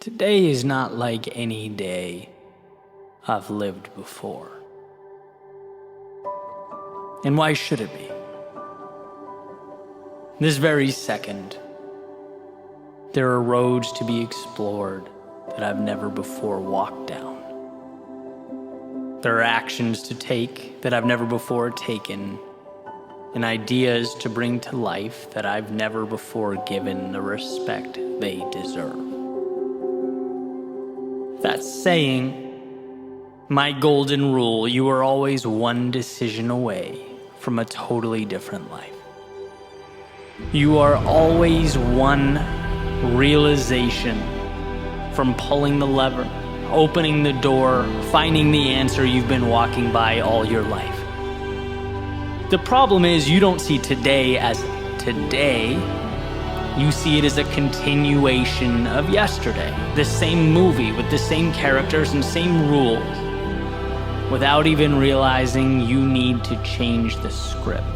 Today is not like any day I've lived before. And why should it be? This very second, there are roads to be explored that I've never before walked down. There are actions to take that I've never before taken, and ideas to bring to life that I've never before given the respect they deserve. That's saying, my golden rule: you are always one decision away from a totally different life. You are always one realization from pulling the lever, opening the door, finding the answer you've been walking by all your life. The problem is you don't see today as today. You see it as a continuation of yesterday, the same movie with the same characters and same rules, without even realizing you need to change the script.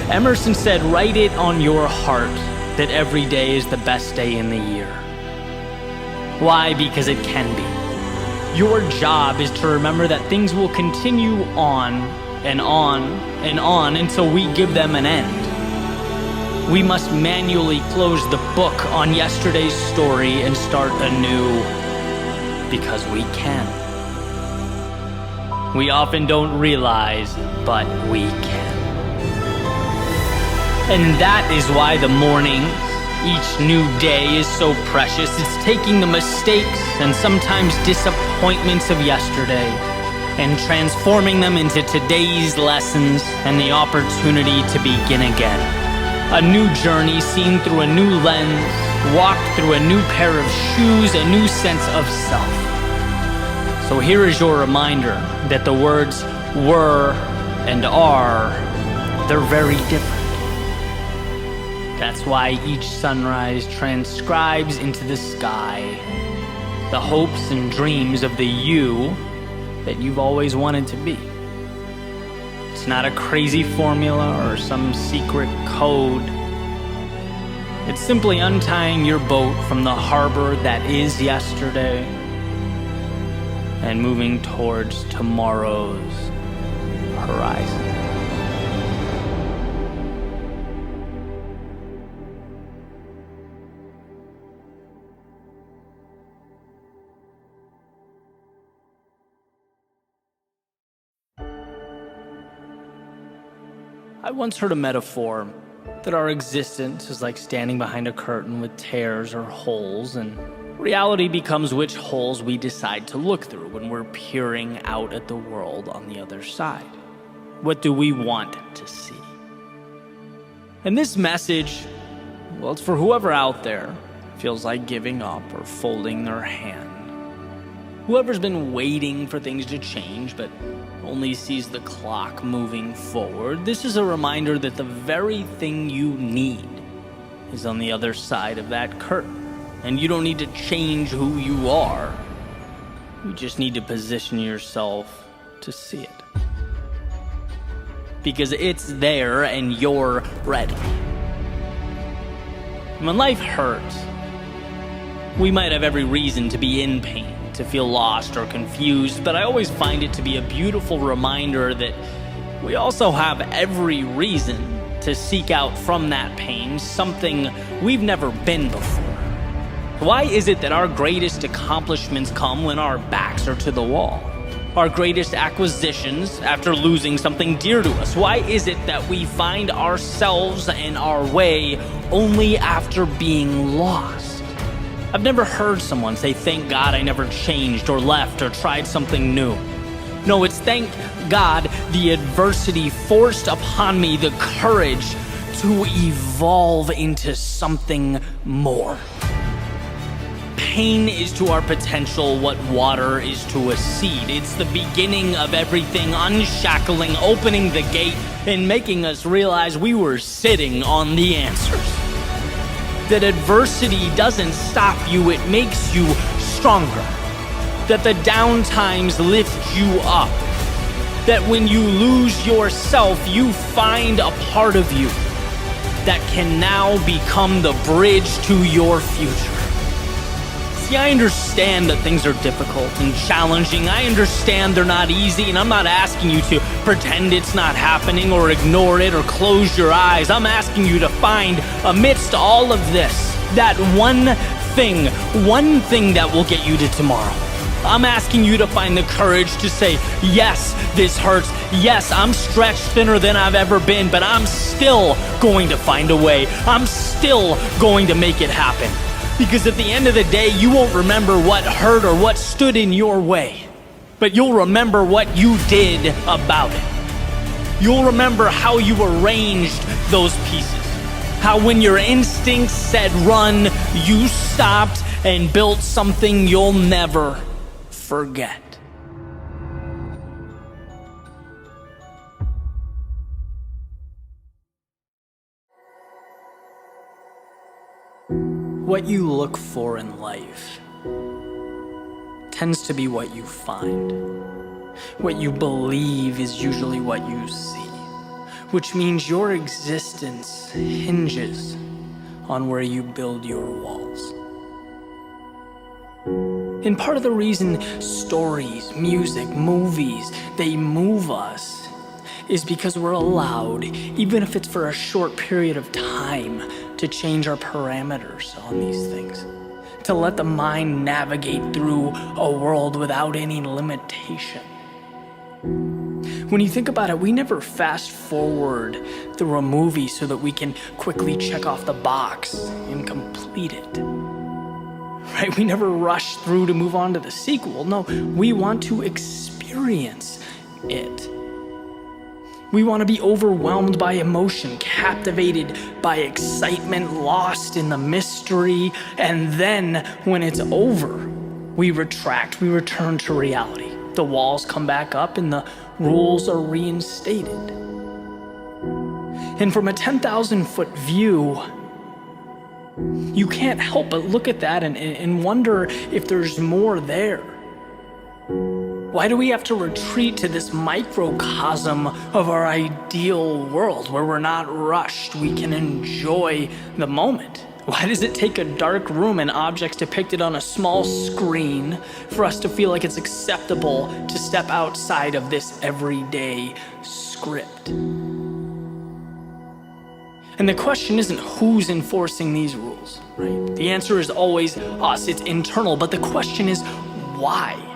Emerson said, "Write it on your heart that every day is the best day in the year." Why? Because it can be. Your job is to remember that things will continue on and on and on until we give them an end. We must manually close the book on yesterday's story and start anew because we can. We often don't realize, but we can. And that is why the morning, each new day, is so precious. It's taking the mistakes and sometimes disappointments of yesterday and transforming them into today's lessons and the opportunity to begin again. A new journey seen through a new lens, walked through a new pair of shoes, a new sense of self. So here is your reminder that the words were and are, they're very different. That's why each sunrise transcribes into the sky the hopes and dreams of the you that you've always wanted to be. It's not a crazy formula or some secret code. It's simply untying your boat from the harbor that is yesterday and moving towards tomorrow's horizon. I once heard a metaphor that our existence is like standing behind a curtain with tears or holes, and reality becomes which holes we decide to look through when we're peering out at the world on the other side. What do we want to see? And this message, well, it's for whoever out there feels like giving up or folding their hand. Whoever's been waiting for things to change but only sees the clock moving forward, this is a reminder that the very thing you need is on the other side of that curtain. And you don't need to change who you are. You just need to position yourself to see it. Because it's there and you're ready. When life hurts, we might have every reason to be in pain, to feel lost or confused, but I always find it to be a beautiful reminder that we also have every reason to seek out from that pain something we've never been before. Why is it that our greatest accomplishments come when our backs are to the wall? Our greatest acquisitions after losing something dear to us? Why is it that we find ourselves and our way only after being lost? I've never heard someone say, "Thank God I never changed or left or tried something new." No, it's thank God the adversity forced upon me the courage to evolve into something more. Pain is to our potential what water is to a seed. It's the beginning of everything, unshackling, opening the gate, and making us realize we were sitting on the answers. That adversity doesn't stop you, it makes you stronger. That the down times lift you up. That when you lose yourself, you find a part of you that can now become the bridge to your future. See, I understand that things are difficult and challenging. I understand they're not easy, and I'm not asking you to pretend it's not happening or ignore it or close your eyes. I'm asking you to find, amidst all of this, that one thing that will get you to tomorrow. I'm asking you to find the courage to say, yes, this hurts. Yes, I'm stretched thinner than I've ever been, but I'm still going to find a way. I'm still going to make it happen. Because at the end of the day, you won't remember what hurt or what stood in your way, but you'll remember what you did about it. You'll remember how you arranged those pieces. How when your instincts said run, you stopped and built something you'll never forget. What you look for in life tends to be what you find. What you believe is usually what you see, which means your existence hinges on where you build your walls. And part of the reason stories, music, movies, they move us is because we're allowed, even if it's for a short period of time, to change our parameters on these things. To let the mind navigate through a world without any limitation. When you think about it, we never fast forward through a movie so that we can quickly check off the box and complete it. Right? We never rush through to move on to the sequel. No, we want to experience it. We want to be overwhelmed by emotion, captivated by excitement, lost in the mystery, and then when it's over, we retract, we return to reality. The walls come back up and the rules are reinstated. And from a 10,000-foot view, you can't help but look at that and wonder if there's more there. Why do we have to retreat to this microcosm of our ideal world where we're not rushed, we can enjoy the moment? Why does it take a dark room and objects depicted on a small screen for us to feel like it's acceptable to step outside of this everyday script? And the question isn't who's enforcing these rules, right? The answer is always us, it's internal, but the question is why?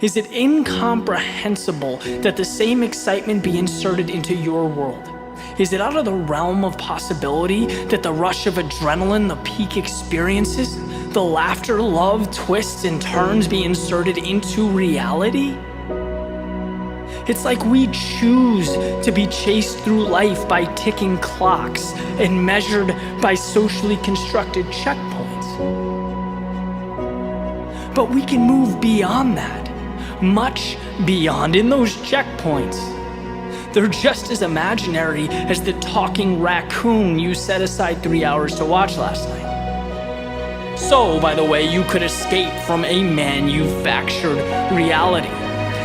Is it incomprehensible that the same excitement be inserted into your world? Is it out of the realm of possibility that the rush of adrenaline, the peak experiences, the laughter, love, twists, and turns be inserted into reality? It's like we choose to be chased through life by ticking clocks and measured by socially constructed checkpoints. But we can move beyond that. Much beyond. In those checkpoints, they're just as imaginary as the talking raccoon you set aside 3 hours to watch last night. So, by the way, you could escape from a manufactured reality.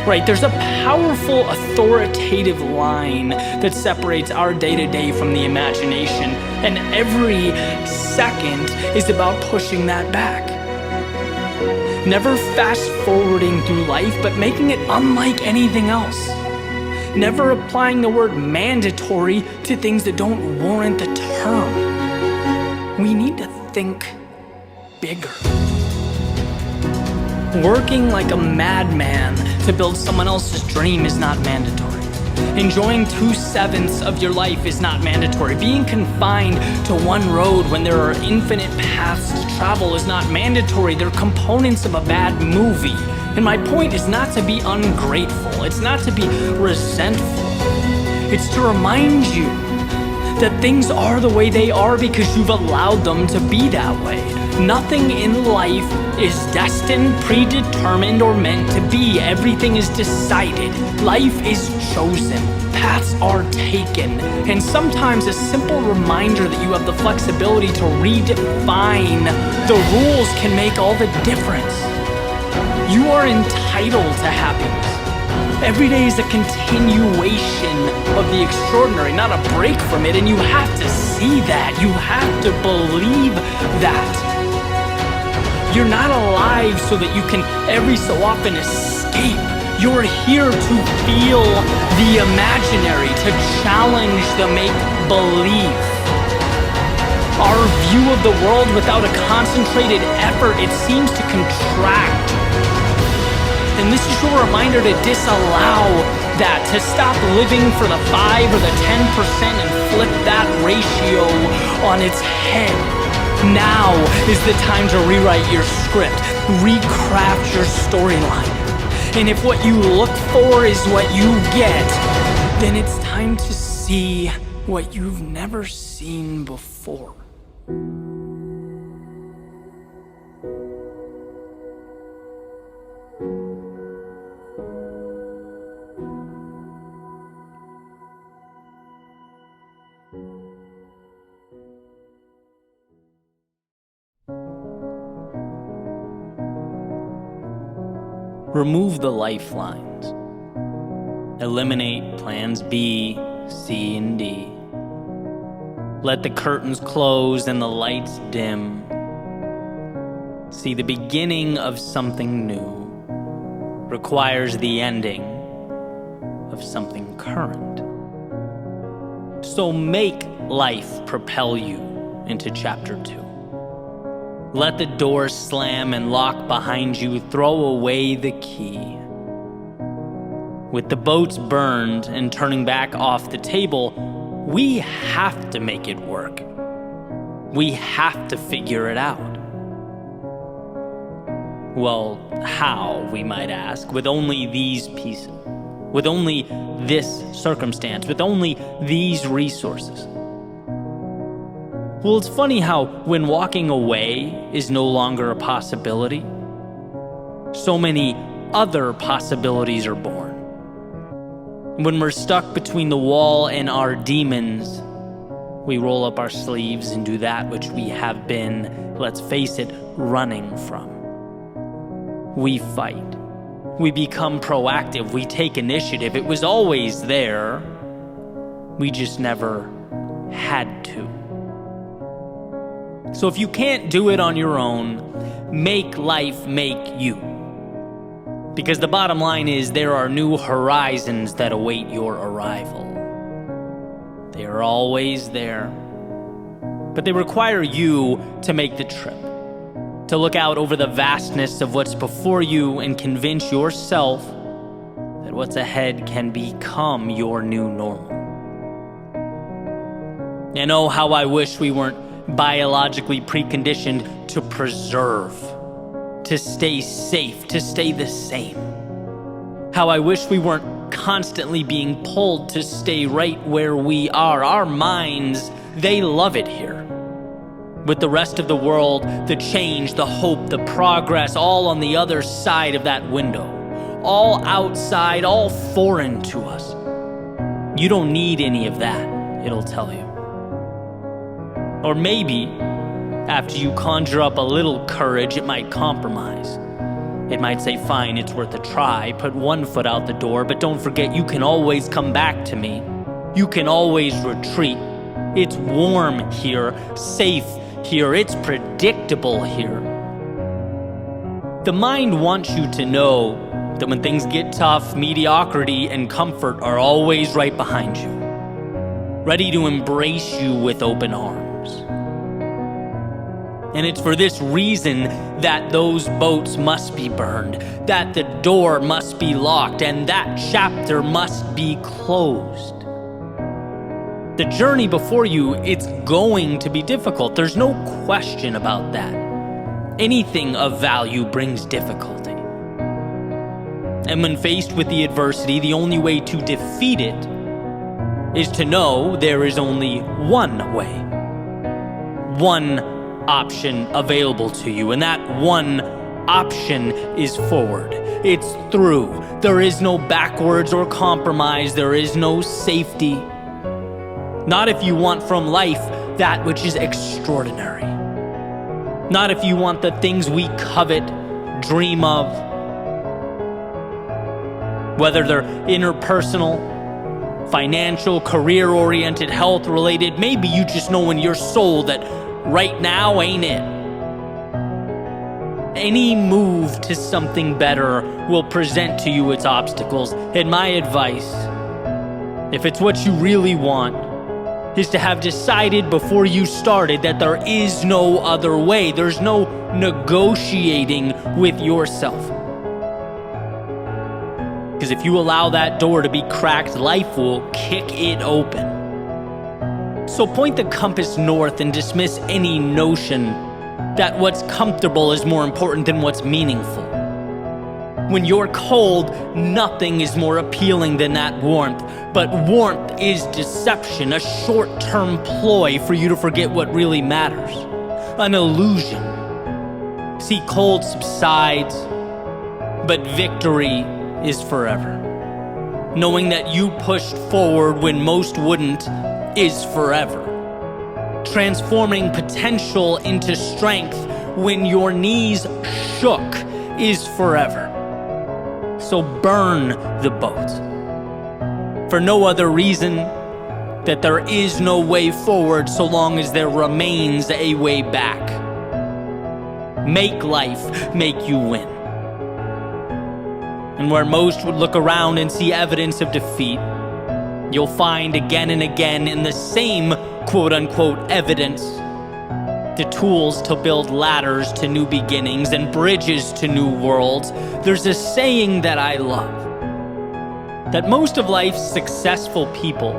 Right? There's a powerful, authoritative line that separates our day-to-day from the imagination, and every second is about pushing that back. Never fast-forwarding through life, but making it unlike anything else. Never applying the word mandatory to things that don't warrant the term. We need to think bigger. Working like a madman to build someone else's dream is not mandatory. Enjoying 2/7 of your life is not mandatory. Being confined to one road when there are infinite paths to travel is not mandatory. They're components of a bad movie. And my point is not to be ungrateful. It's not to be resentful. It's to remind you that things are the way they are because you've allowed them to be that way. Nothing in life is destined, predetermined, or meant to be. Everything is decided. Life is chosen. Paths are taken. And sometimes a simple reminder that you have the flexibility to redefine the rules can make all the difference. You are entitled to happiness. Every day is a continuation of the extraordinary, not a break from it, and you have to see that. You have to believe that. You're not alive so that you can every so often escape. You're here to feel the imaginary, to challenge the make-believe. Our view of the world without a concentrated effort, it seems to contract. And this is your reminder to disallow that, to stop living for the 5 or the 10% and flip that ratio on its head. Now is the time to rewrite your script, recraft your storyline. And if what you look for is what you get, then it's time to see what you've never seen before. Remove the lifelines. Eliminate plans B, C, and D. Let the curtains close and the lights dim. See, the beginning of something new requires the ending of something current. So make life propel you into chapter 2. Let the door slam and lock behind you. Throw away the key. With the boats burned and turning back off the table, we have to make it work. We have to figure it out. Well, how, we might ask, with only these pieces, with only this circumstance, with only these resources? Well, it's funny how when walking away is no longer a possibility, so many other possibilities are born. When we're stuck between the wall and our demons, we roll up our sleeves and do that which we have been, let's face it, running from. We fight. We become proactive. We take initiative. It was always there. We just never had to. So if you can't do it on your own, make life make you. Because the bottom line is there are new horizons that await your arrival. They are always there. But they require you to make the trip, to look out over the vastness of what's before you and convince yourself that what's ahead can become your new normal. And oh, how I wish we weren't biologically preconditioned to preserve, to stay safe, to stay the same. How I wish we weren't constantly being pulled to stay right where we are. Our minds, they love it here. With the rest of the world, the change, the hope, the progress, all on the other side of that window. All outside, all foreign to us. You don't need any of that, it'll tell you. Or maybe, after you conjure up a little courage, it might compromise. It might say, fine, it's worth a try, put one foot out the door, but don't forget you can always come back to me. You can always retreat. It's warm here, safe here, it's predictable here. The mind wants you to know that when things get tough, mediocrity and comfort are always right behind you, ready to embrace you with open arms. And it's for this reason that those boats must be burned, that the door must be locked, and that chapter must be closed. The journey before you, it's going to be difficult. There's no question about that. Anything of value brings difficulty. And when faced with the adversity, the only way to defeat it is to know there is only one way, one option available to you, and that one option is forward. It's through. There is no backwards or compromise. There is no safety. Not if you want from life that which is extraordinary. Not if you want the things we covet, dream of. Whether they're interpersonal, financial, career-oriented, health-related, maybe you just know in your soul that right now ain't it. Any move to something better will present to you its obstacles. And my advice, if it's what you really want, is to have decided before you started that there is no other way. There's no negotiating with yourself. Because if you allow that door to be cracked, life will kick it open. So point the compass north and dismiss any notion that what's comfortable is more important than what's meaningful. When you're cold, nothing is more appealing than that warmth. But warmth is deception, a short-term ploy for you to forget what really matters. An illusion. See, cold subsides, but victory is forever. Knowing that you pushed forward when most wouldn't is forever. Transforming potential into strength when your knees shook is forever. So burn the boat. For no other reason that there is no way forward so long as there remains a way back. Make life make you win. And where most would look around and see evidence of defeat, you'll find again and again in the same quote-unquote evidence the tools to build ladders to new beginnings and bridges to new worlds. There's a saying that I love, that most of life's successful people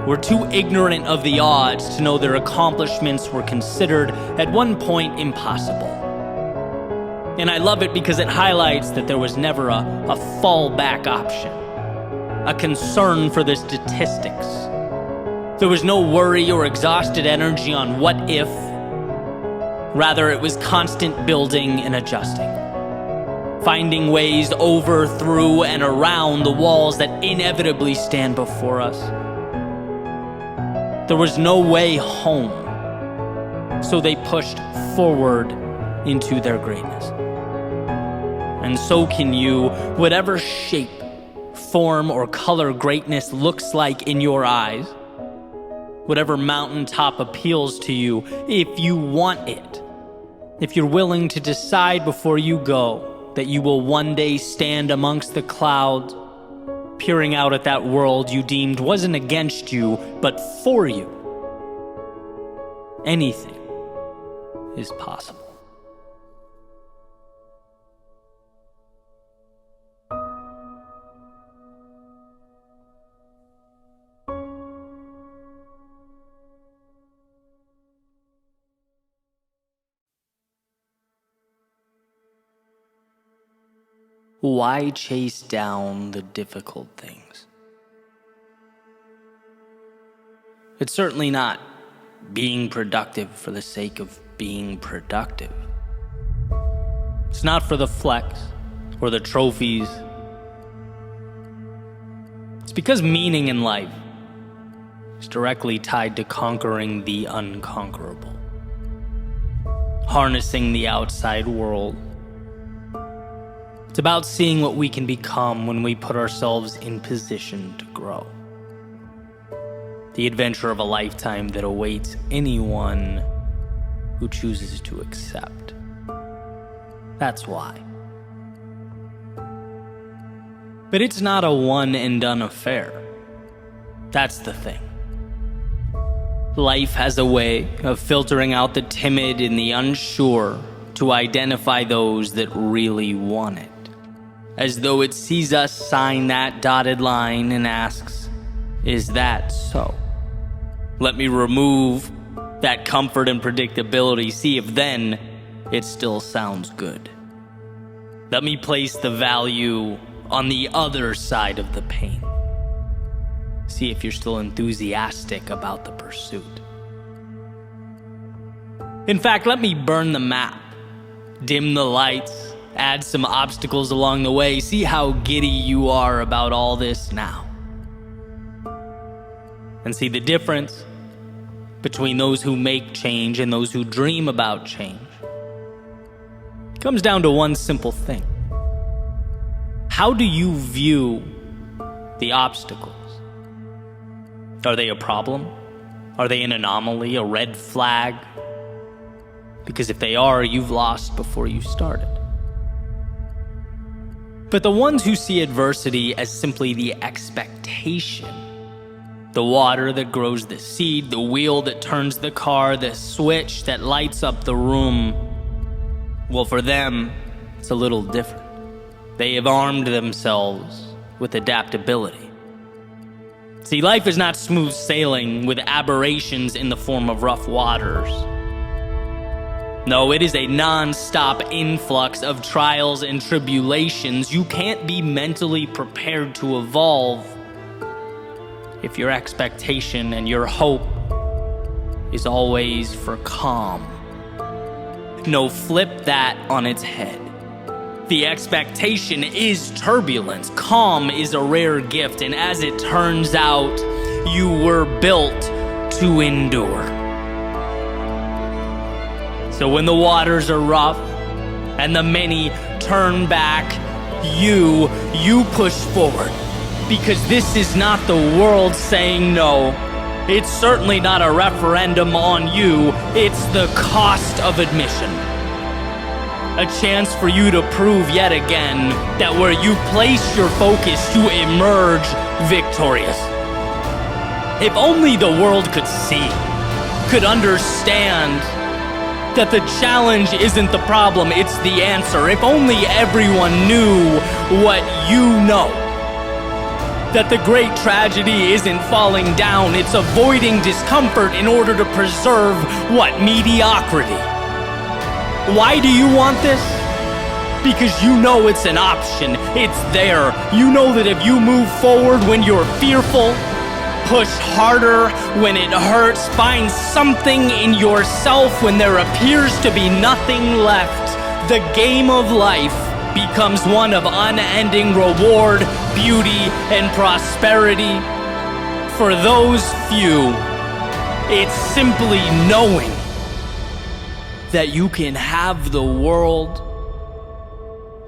were too ignorant of the odds to know their accomplishments were considered at one point impossible. And I love it because it highlights that there was never a fallback option, a concern for the statistics. There was no worry or exhausted energy on what if. Rather, it was constant building and adjusting, finding ways over, through, and around the walls that inevitably stand before us. There was no way home, so they pushed forward into their greatness. And so can you, whatever shape, form, or color greatness looks like in your eyes, whatever mountaintop appeals to you, if you want it, if you're willing to decide before you go that you will one day stand amongst the clouds, peering out at that world you deemed wasn't against you, but for you, anything is possible. Why chase down the difficult things? It's certainly not being productive for the sake of being productive. It's not for the flex or the trophies. It's because meaning in life is directly tied to conquering the unconquerable, harnessing the outside world. It's about seeing what we can become when we put ourselves in position to grow. The adventure of a lifetime that awaits anyone who chooses to accept. That's why. But it's not a one and done affair. That's the thing. Life has a way of filtering out the timid and the unsure to identify those that really want it. As though it sees us sign that dotted line and asks, is that so? Let me remove that comfort and predictability, see if then it still sounds good. Let me place the value on the other side of the pain. See if you're still enthusiastic about the pursuit. In fact, let me burn the map, dim the lights, add some obstacles along the way. See how giddy you are about all this now. And see the difference between those who make change and those who dream about change. It comes down to one simple thing. How do you view the obstacles? Are they a problem? Are they an anomaly, a red flag? Because if they are, you've lost before you started. But the ones who see adversity as simply the expectation, the water that grows the seed, the wheel that turns the car, the switch that lights up the room, well, for them, it's a little different. They have armed themselves with adaptability. See, life is not smooth sailing with aberrations in the form of rough waters. No, it is a non-stop influx of trials and tribulations. You can't be mentally prepared to evolve if your expectation and your hope is always for calm. No, flip that on its head. The expectation is turbulence. Calm is a rare gift, and as it turns out, you were built to endure. So when the waters are rough and the many turn back, you push forward. Because this is not the world saying no. It's certainly not a referendum on you. It's the cost of admission. A chance for you to prove yet again that where you place your focus, you emerge victorious. If only the world could see, could understand that the challenge isn't the problem, it's the answer. If only everyone knew what you know. That the great tragedy isn't falling down, it's avoiding discomfort in order to preserve what? Mediocrity. Why do you want this? Because you know it's an option. It's there. You know that if you move forward when you're fearful, push harder when it hurts, find something in yourself when there appears to be nothing left, the game of life becomes one of unending reward, beauty, and prosperity. For those few, it's simply knowing that you can have the world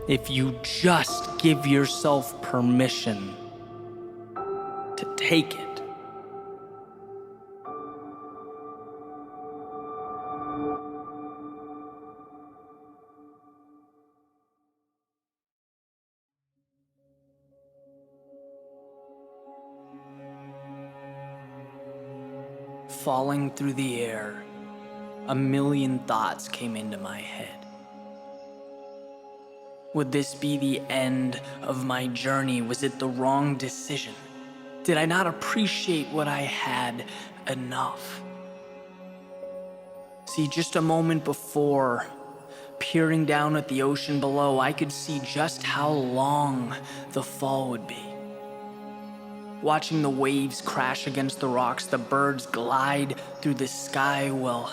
if you just give yourself permission to take it. Falling through the air, a million thoughts came into my head. Would this be the end of my journey? Was it the wrong decision? Did I not appreciate what I had enough? See, just a moment before, peering down at the ocean below, I could see just how long the fall would be. Watching the waves crash against the rocks, the birds glide through the sky, well,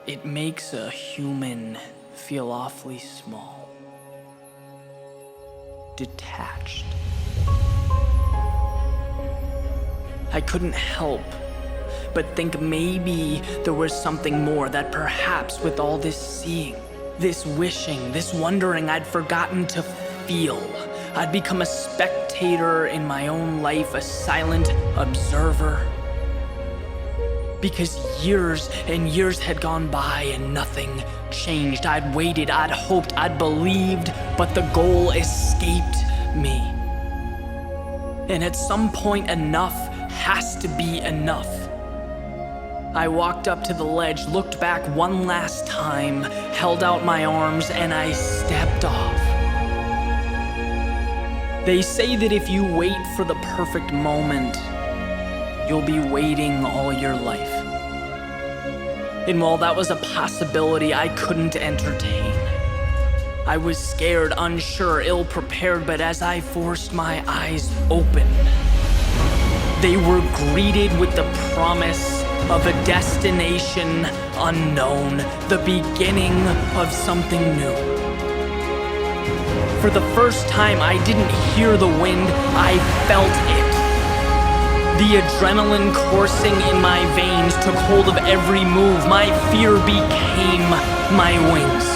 it makes a human feel awfully small. Detached. I couldn't help but think maybe there was something more, that perhaps with all this seeing, this wishing, this wondering, I'd forgotten to feel. I'd become a spectator in my own life, a silent observer. Because years and years had gone by and nothing changed. I'd waited, I'd hoped, I'd believed, but the goal escaped me. And at some point, enough has to be enough. I walked up to the ledge, looked back one last time, held out my arms, and I stepped off. They say that if you wait for the perfect moment, you'll be waiting all your life. And while that was a possibility I couldn't entertain, I was scared, unsure, ill-prepared, but as I forced my eyes open, they were greeted with the promise of a destination unknown, the beginning of something new. For the first time, I didn't hear the wind, I felt it. The adrenaline coursing in my veins took hold of every move. My fear became my wings.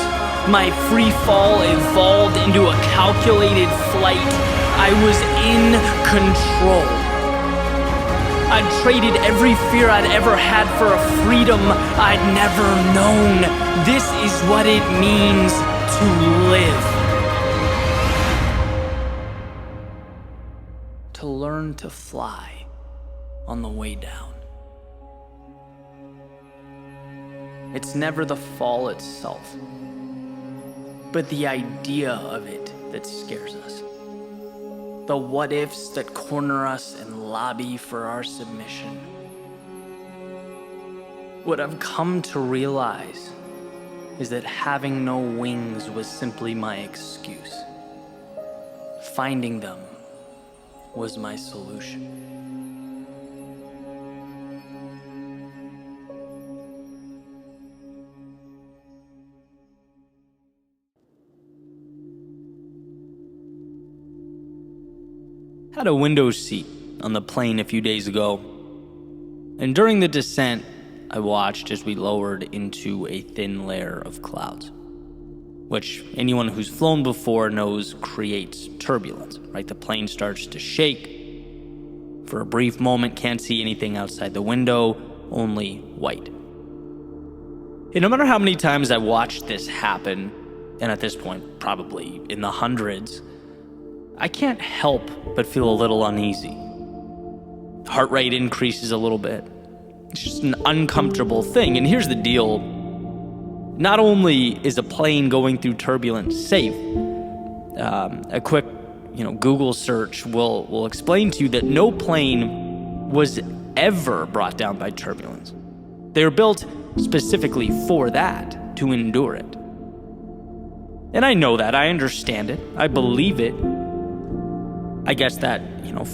My free fall evolved into a calculated flight. I was in control. I'd traded every fear I'd ever had for a freedom I'd never known. This is what it means to live. To learn to fly on the way down. It's never the fall itself, but the idea of it that scares us. The what-ifs that corner us and lobby for our submission. What I've come to realize is that having no wings was simply my excuse. Finding them was my solution. Had a window seat on the plane a few days ago, and during the descent, I watched as we lowered into a thin layer of clouds, which anyone who's flown before knows creates turbulence, right? The plane starts to shake. For a brief moment, can't see anything outside the window, only white. And no matter how many times I watched this happen, and at this point, probably in the hundreds, I can't help but feel a little uneasy. Heart rate increases a little bit. It's just an uncomfortable thing. And here's the deal. Not only is a plane going through turbulence safe, a quick Google search will explain to you that no plane was ever brought down by turbulence. They were built specifically for that, to endure it. And I know that, I understand it, I believe it. I guess that,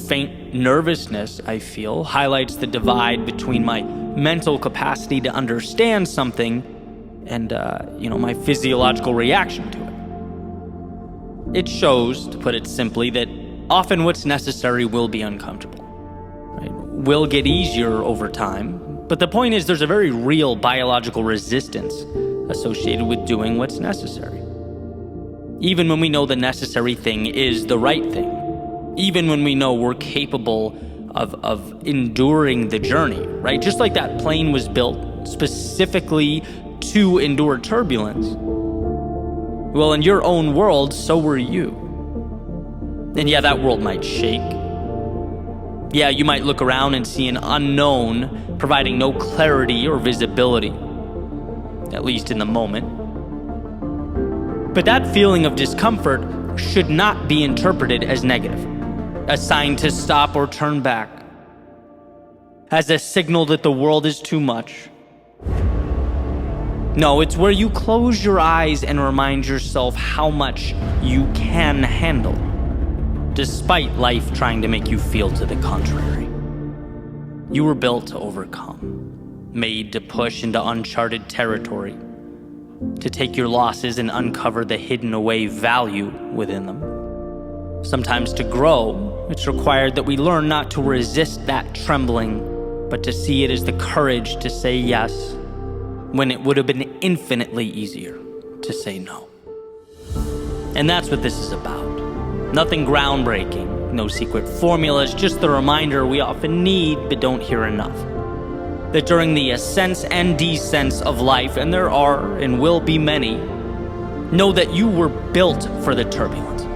faint nervousness I feel highlights the divide between my mental capacity to understand something and, my physiological reaction to it. It shows, to put it simply, that often what's necessary will be uncomfortable. Right? Will get easier over time, but the point is there's a very real biological resistance associated with doing what's necessary. Even when we know the necessary thing is the right thing. Even when we know we're capable of enduring the journey, right? Just like that plane was built specifically to endure turbulence. Well, in your own world, so were you. And yeah, that world might shake. Yeah, you might look around and see an unknown providing no clarity or visibility, at least in the moment. But that feeling of discomfort should not be interpreted as negative, a sign to stop or turn back, as a signal that the world is too much. No, it's where you close your eyes and remind yourself how much you can handle, despite life trying to make you feel to the contrary. You were built to overcome, made to push into uncharted territory, to take your losses and uncover the hidden away value within them. Sometimes to grow, it's required that we learn not to resist that trembling, but to see it as the courage to say yes, when it would have been infinitely easier to say no. And that's what this is about. Nothing groundbreaking, no secret formulas, just the reminder we often need but don't hear enough. That during the ascents and descents of life, and there are and will be many, know that you were built for the turbulence.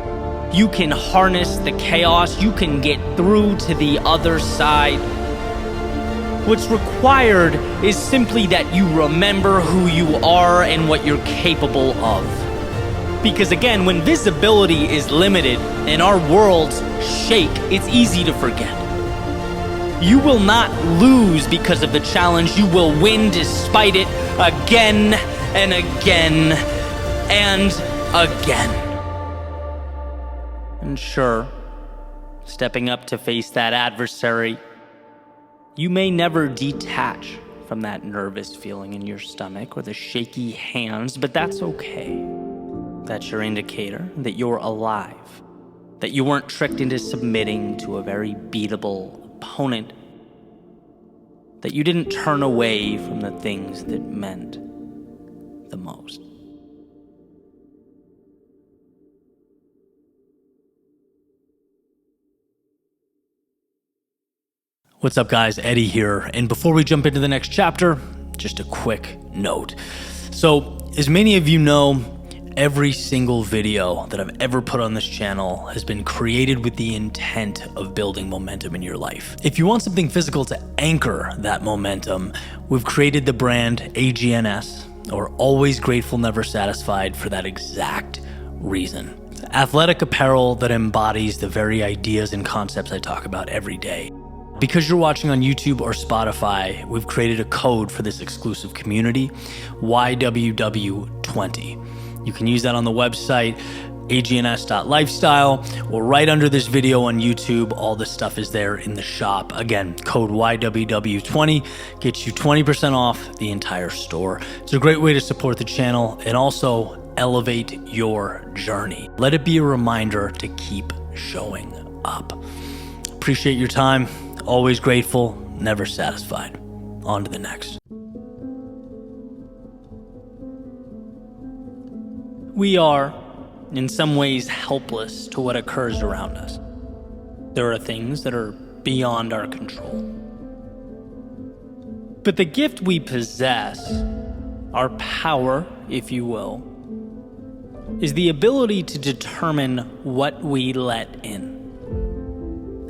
You can harness the chaos, you can get through to the other side. What's required is simply that you remember who you are and what you're capable of. Because again, when visibility is limited and our worlds shake, it's easy to forget. You will not lose because of the challenge. You will win despite it again and again and again. And sure, stepping up to face that adversary, you may never detach from that nervous feeling in your stomach or the shaky hands, but that's okay. That's your indicator that you're alive, that you weren't tricked into submitting to a very beatable opponent, that you didn't turn away from the things that meant the most. What's up, guys? Eddie here. And before we jump into the next chapter, just a quick note. So, as many of you know, every single video that I've ever put on this channel has been created with the intent of building momentum in your life. If you want something physical to anchor that momentum, we've created the brand AGNS, or Always Grateful, Never Satisfied, for that exact reason. Athletic apparel that embodies the very ideas and concepts I talk about every day. Because you're watching on YouTube or Spotify, we've created a code for this exclusive community, YWW20. You can use that on the website, agns.lifestyle, or right under this video on YouTube. All this stuff is there in the shop. Again, code YWW20 gets you 20% off the entire store. It's a great way to support the channel and also elevate your journey. Let it be a reminder to keep showing up. Appreciate your time. Always grateful, never satisfied. On to the next. We are, in some ways, helpless to what occurs around us. There are things that are beyond our control. But the gift we possess, our power, if you will, is the ability to determine what we let in.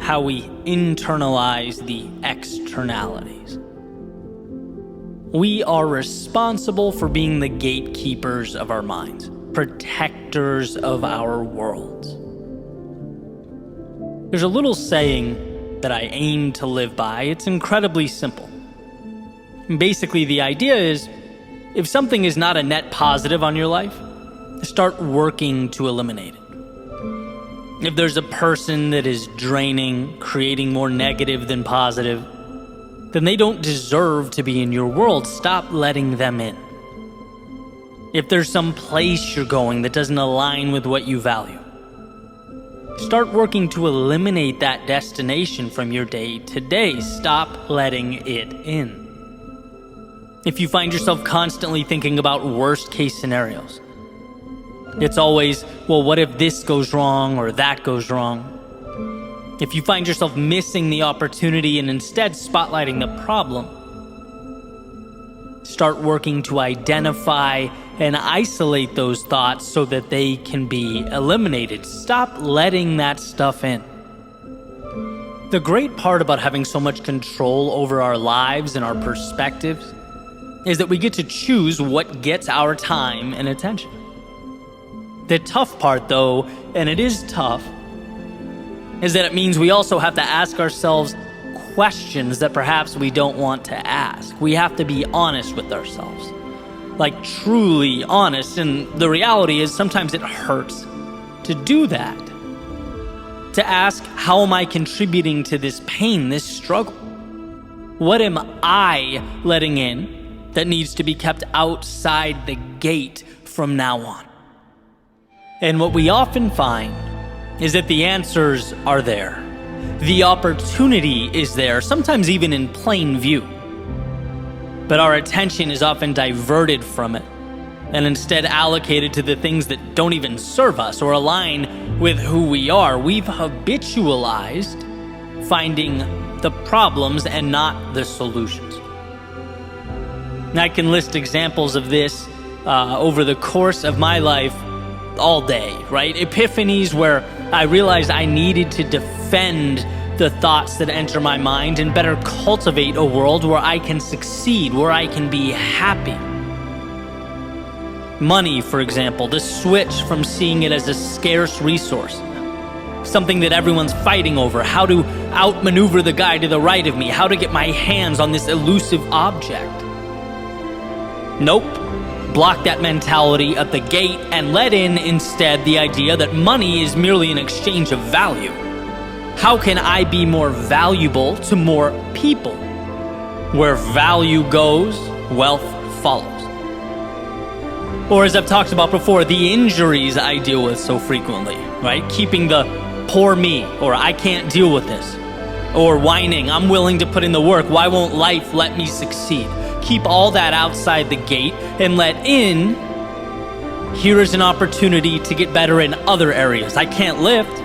How we internalize the externalities. We are responsible for being the gatekeepers of our minds, protectors of our worlds. There's a little saying that I aim to live by. It's incredibly simple. Basically, the idea is, if something is not a net positive on your life, start working to eliminate it. If there's a person that is draining, creating more negative than positive, then they don't deserve to be in your world. Stop letting them in. If there's some place you're going that doesn't align with what you value, start working to eliminate that destination from your day to day. Stop letting it in. If you find yourself constantly thinking about worst case scenarios, it's always, well, what if this goes wrong or that goes wrong? If you find yourself missing the opportunity and instead spotlighting the problem, start working to identify and isolate those thoughts so that they can be eliminated. Stop letting that stuff in. The great part about having so much control over our lives and our perspectives is that we get to choose what gets our time and attention. The tough part, though, and it is tough, is that it means we also have to ask ourselves questions that perhaps we don't want to ask. We have to be honest with ourselves, like truly honest. And the reality is sometimes it hurts to do that, to ask, how am I contributing to this pain, this struggle? What am I letting in that needs to be kept outside the gate from now on? And what we often find is that the answers are there. The opportunity is there, sometimes even in plain view. But our attention is often diverted from it and instead allocated to the things that don't even serve us or align with who we are. We've habitualized finding the problems and not the solutions. And I can list examples of this over the course of my life all day, right? Epiphanies where I realized I needed to defend the thoughts that enter my mind and better cultivate a world where I can succeed, where I can be happy. Money, for example, the switch from seeing it as a scarce resource, something that everyone's fighting over, how to outmaneuver the guy to the right of me, how to get my hands on this elusive object. Nope. Block that mentality at the gate and let in instead the idea that money is merely an exchange of value. How can I be more valuable to more people? Where value goes, wealth follows. Or as I've talked about before, the injuries I deal with so frequently, right? Keeping the poor me, or I can't deal with this, or whining, I'm willing to put in the work, why won't life let me succeed? Keep all that outside the gate and let in, here is an opportunity to get better in other areas. I can't lift.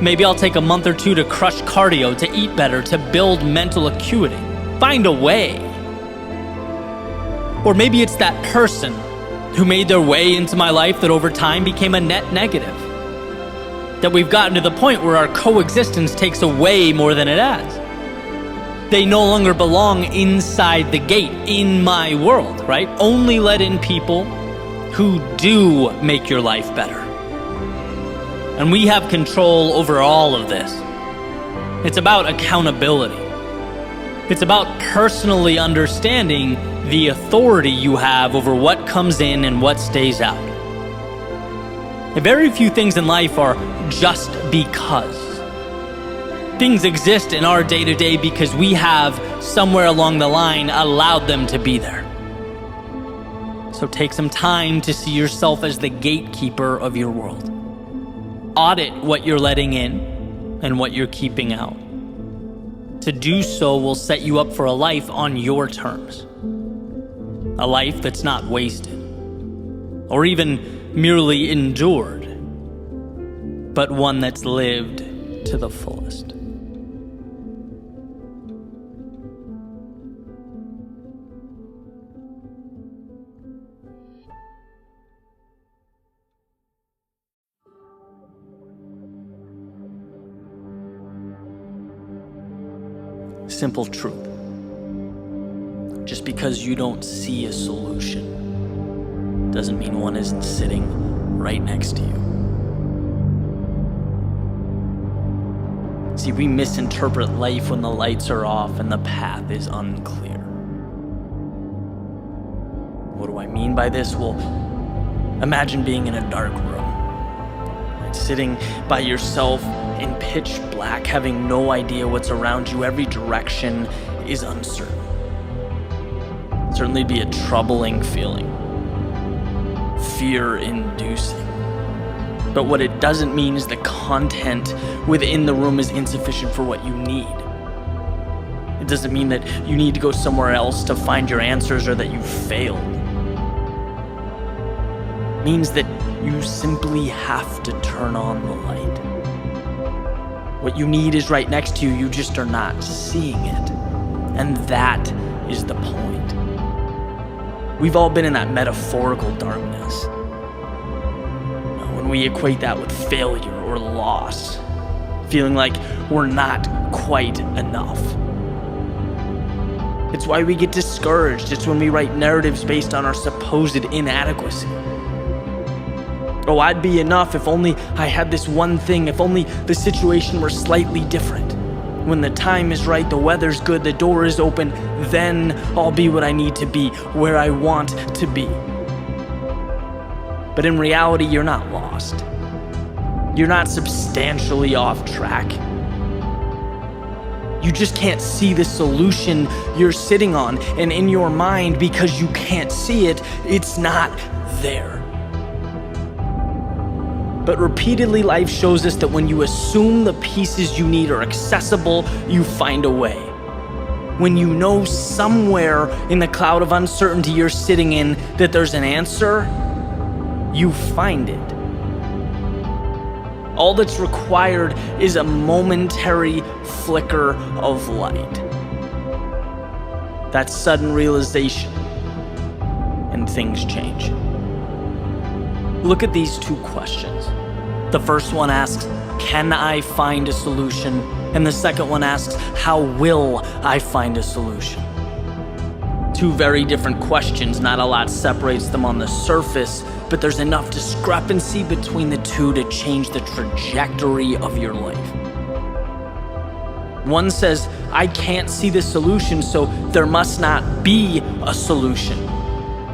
Maybe I'll take a month or two to crush cardio, to eat better, to build mental acuity. Find a way. Or maybe it's that person who made their way into my life that over time became a net negative. That we've gotten to the point where our coexistence takes away more than it adds. They no longer belong inside the gate, in my world, right? Only let in people who do make your life better. And we have control over all of this. It's about accountability. It's about personally understanding the authority you have over what comes in and what stays out. Very few things in life are just because. Things exist in our day-to-day because we have, somewhere along the line, allowed them to be there. So take some time to see yourself as the gatekeeper of your world. Audit what you're letting in and what you're keeping out. To do so will set you up for a life on your terms. A life that's not wasted, or even merely endured, but one that's lived to the fullest. Simple truth. Just because you don't see a solution doesn't mean one isn't sitting right next to you. See, we misinterpret life when the lights are off and the path is unclear. What do I mean by this? Well, imagine being in a dark room, right? Sitting by yourself in pitch black, having no idea what's around you. Every direction is uncertain. Certainly be a troubling feeling, fear-inducing. But what it doesn't mean is the content within the room is insufficient for what you need. It doesn't mean that you need to go somewhere else to find your answers or that you failed. It means that you simply have to turn on the light. What you need is right next to you, you just are not seeing it. And that is the point. We've all been in that metaphorical darkness. When we equate that with failure or loss, feeling like we're not quite enough. It's why we get discouraged. It's when we write narratives based on our supposed inadequacy. Oh, I'd be enough if only I had this one thing, if only the situation were slightly different. When the time is right, the weather's good, the door is open, then I'll be what I need to be, where I want to be. But in reality, you're not lost. You're not substantially off track. You just can't see the solution you're sitting on, and in your mind, because you can't see it, it's not there. But repeatedly, life shows us that when you assume the pieces you need are accessible, you find a way. When you know somewhere in the cloud of uncertainty you're sitting in that there's an answer, you find it. All that's required is a momentary flicker of light. That sudden realization, and things change. Look at these two questions. The first one asks, can I find a solution? And the second one asks, how will I find a solution? Two very different questions. Not a lot separates them on the surface, but there's enough discrepancy between the two to change the trajectory of your life. One says, I can't see the solution, so there must not be a solution.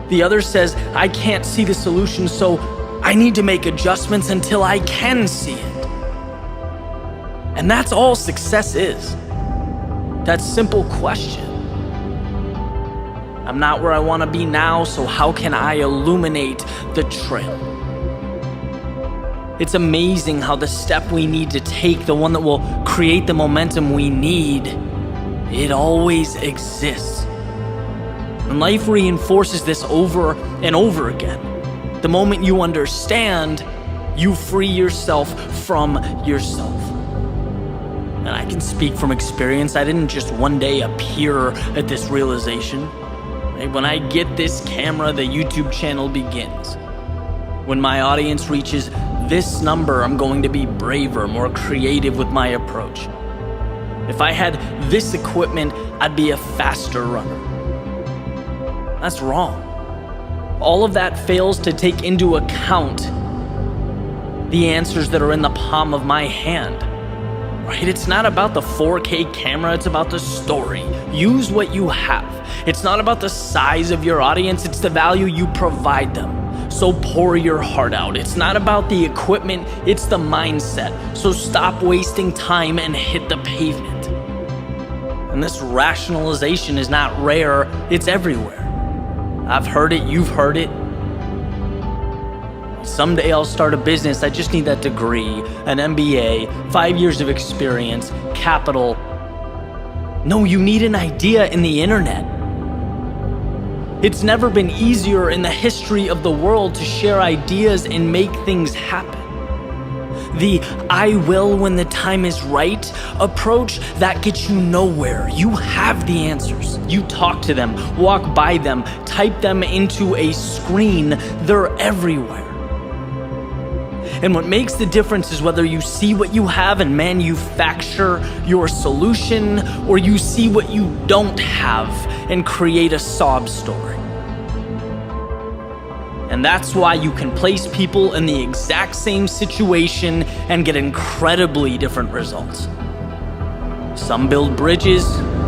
The other says, I can't see the solution, so I need to make adjustments until I can see it. And that's all success is. That simple question. I'm not where I want to be now, so how can I illuminate the trail? It's amazing how the step we need to take, the one that will create the momentum we need, it always exists. And life reinforces this over and over again. The moment you understand, you free yourself from yourself. And I can speak from experience. I didn't just one day appear at this realization. Right? When I get this camera, the YouTube channel begins. When my audience reaches this number, I'm going to be braver, more creative with my approach. If I had this equipment, I'd be a faster runner. That's wrong. All of that fails to take into account the answers that are in the palm of my hand. Right? It's not about the 4K camera, it's about the story. Use what you have. It's not about the size of your audience, it's the value you provide them. So pour your heart out. It's not about the equipment, it's the mindset. So stop wasting time and hit the pavement. And this rationalization is not rare, it's everywhere. I've heard it, you've heard it. Someday I'll start a business, I just need that degree, an MBA, 5 years of experience, capital. No, you need an idea in the internet. It's never been easier in the history of the world to share ideas and make things happen. The "I will when the time is right" approach, that gets you nowhere. You have the answers. You talk to them, walk by them, type them into a screen. They're everywhere. And what makes the difference is whether you see what you have and manufacture your solution, or you see what you don't have and create a sob story. And that's why you can place people in the exact same situation and get incredibly different results. Some build bridges,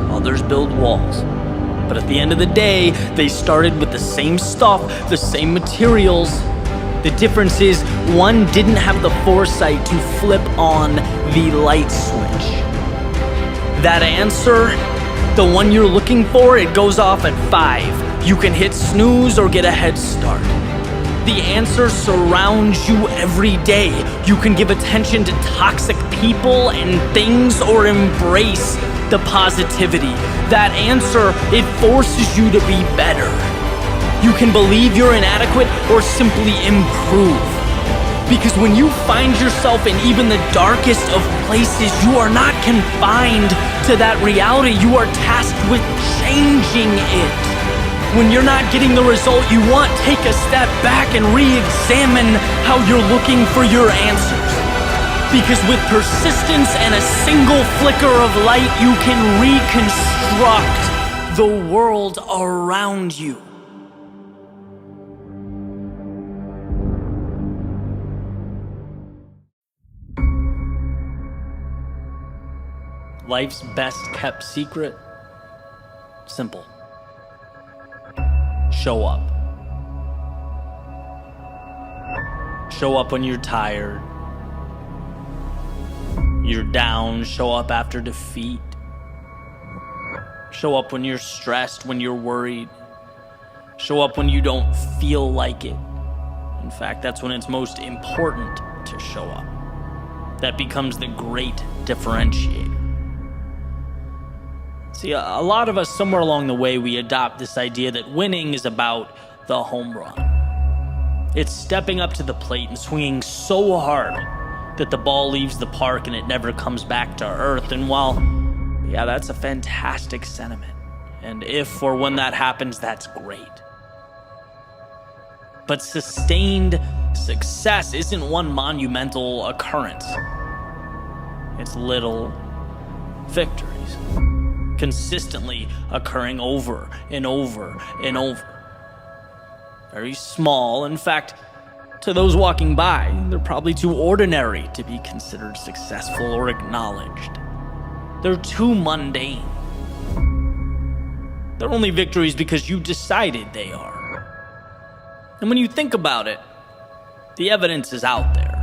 others build walls. But at the end of the day, they started with the same stuff, the same materials. The difference is one didn't have the foresight to flip on the light switch. That answer, the one you're looking for, it goes off at 5. You can hit snooze or get a head start. The answer surrounds you every day. You can give attention to toxic people and things or embrace the positivity. That answer, it forces you to be better. You can believe you're inadequate or simply improve. Because when you find yourself in even the darkest of places, you are not confined to that reality. You are tasked with changing it. When you're not getting the result you want, take a step back and re-examine how you're looking for your answers. Because with persistence and a single flicker of light, you can reconstruct the world around you. Life's best kept secret? Simple. Show up. Show up when you're tired. You're down. Show up after defeat. Show up when you're stressed, when you're worried. Show up when you don't feel like it. In fact, that's when it's most important to show up. That becomes the great differentiator. See, a lot of us, somewhere along the way, we adopt this idea that winning is about the home run. It's stepping up to the plate and swinging so hard that the ball leaves the park and it never comes back to earth. And while, yeah, that's a fantastic sentiment. And if or when that happens, that's great. But sustained success isn't one monumental occurrence. It's little victories, consistently occurring over and over and over. Very small. In fact, to those walking by, they're probably too ordinary to be considered successful or acknowledged. They're too mundane. They're only victories because you decided they are. And when you think about it, the evidence is out there.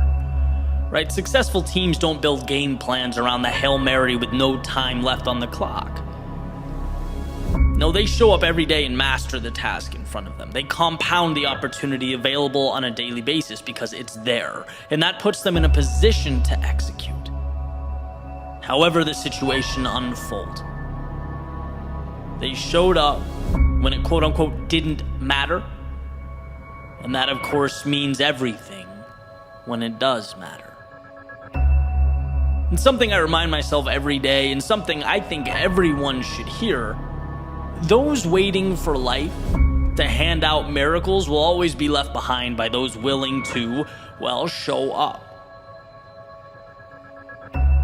Right? Successful teams don't build game plans around the Hail Mary with no time left on the clock. No, they show up every day and master the task in front of them. They compound the opportunity available on a daily basis because it's there, and that puts them in a position to execute. However the situation unfolds. They showed up when it quote-unquote didn't matter, and that of course means everything when it does matter. And something I remind myself every day, and something I think everyone should hear: those waiting for life to hand out miracles will always be left behind by those willing to, well, show up.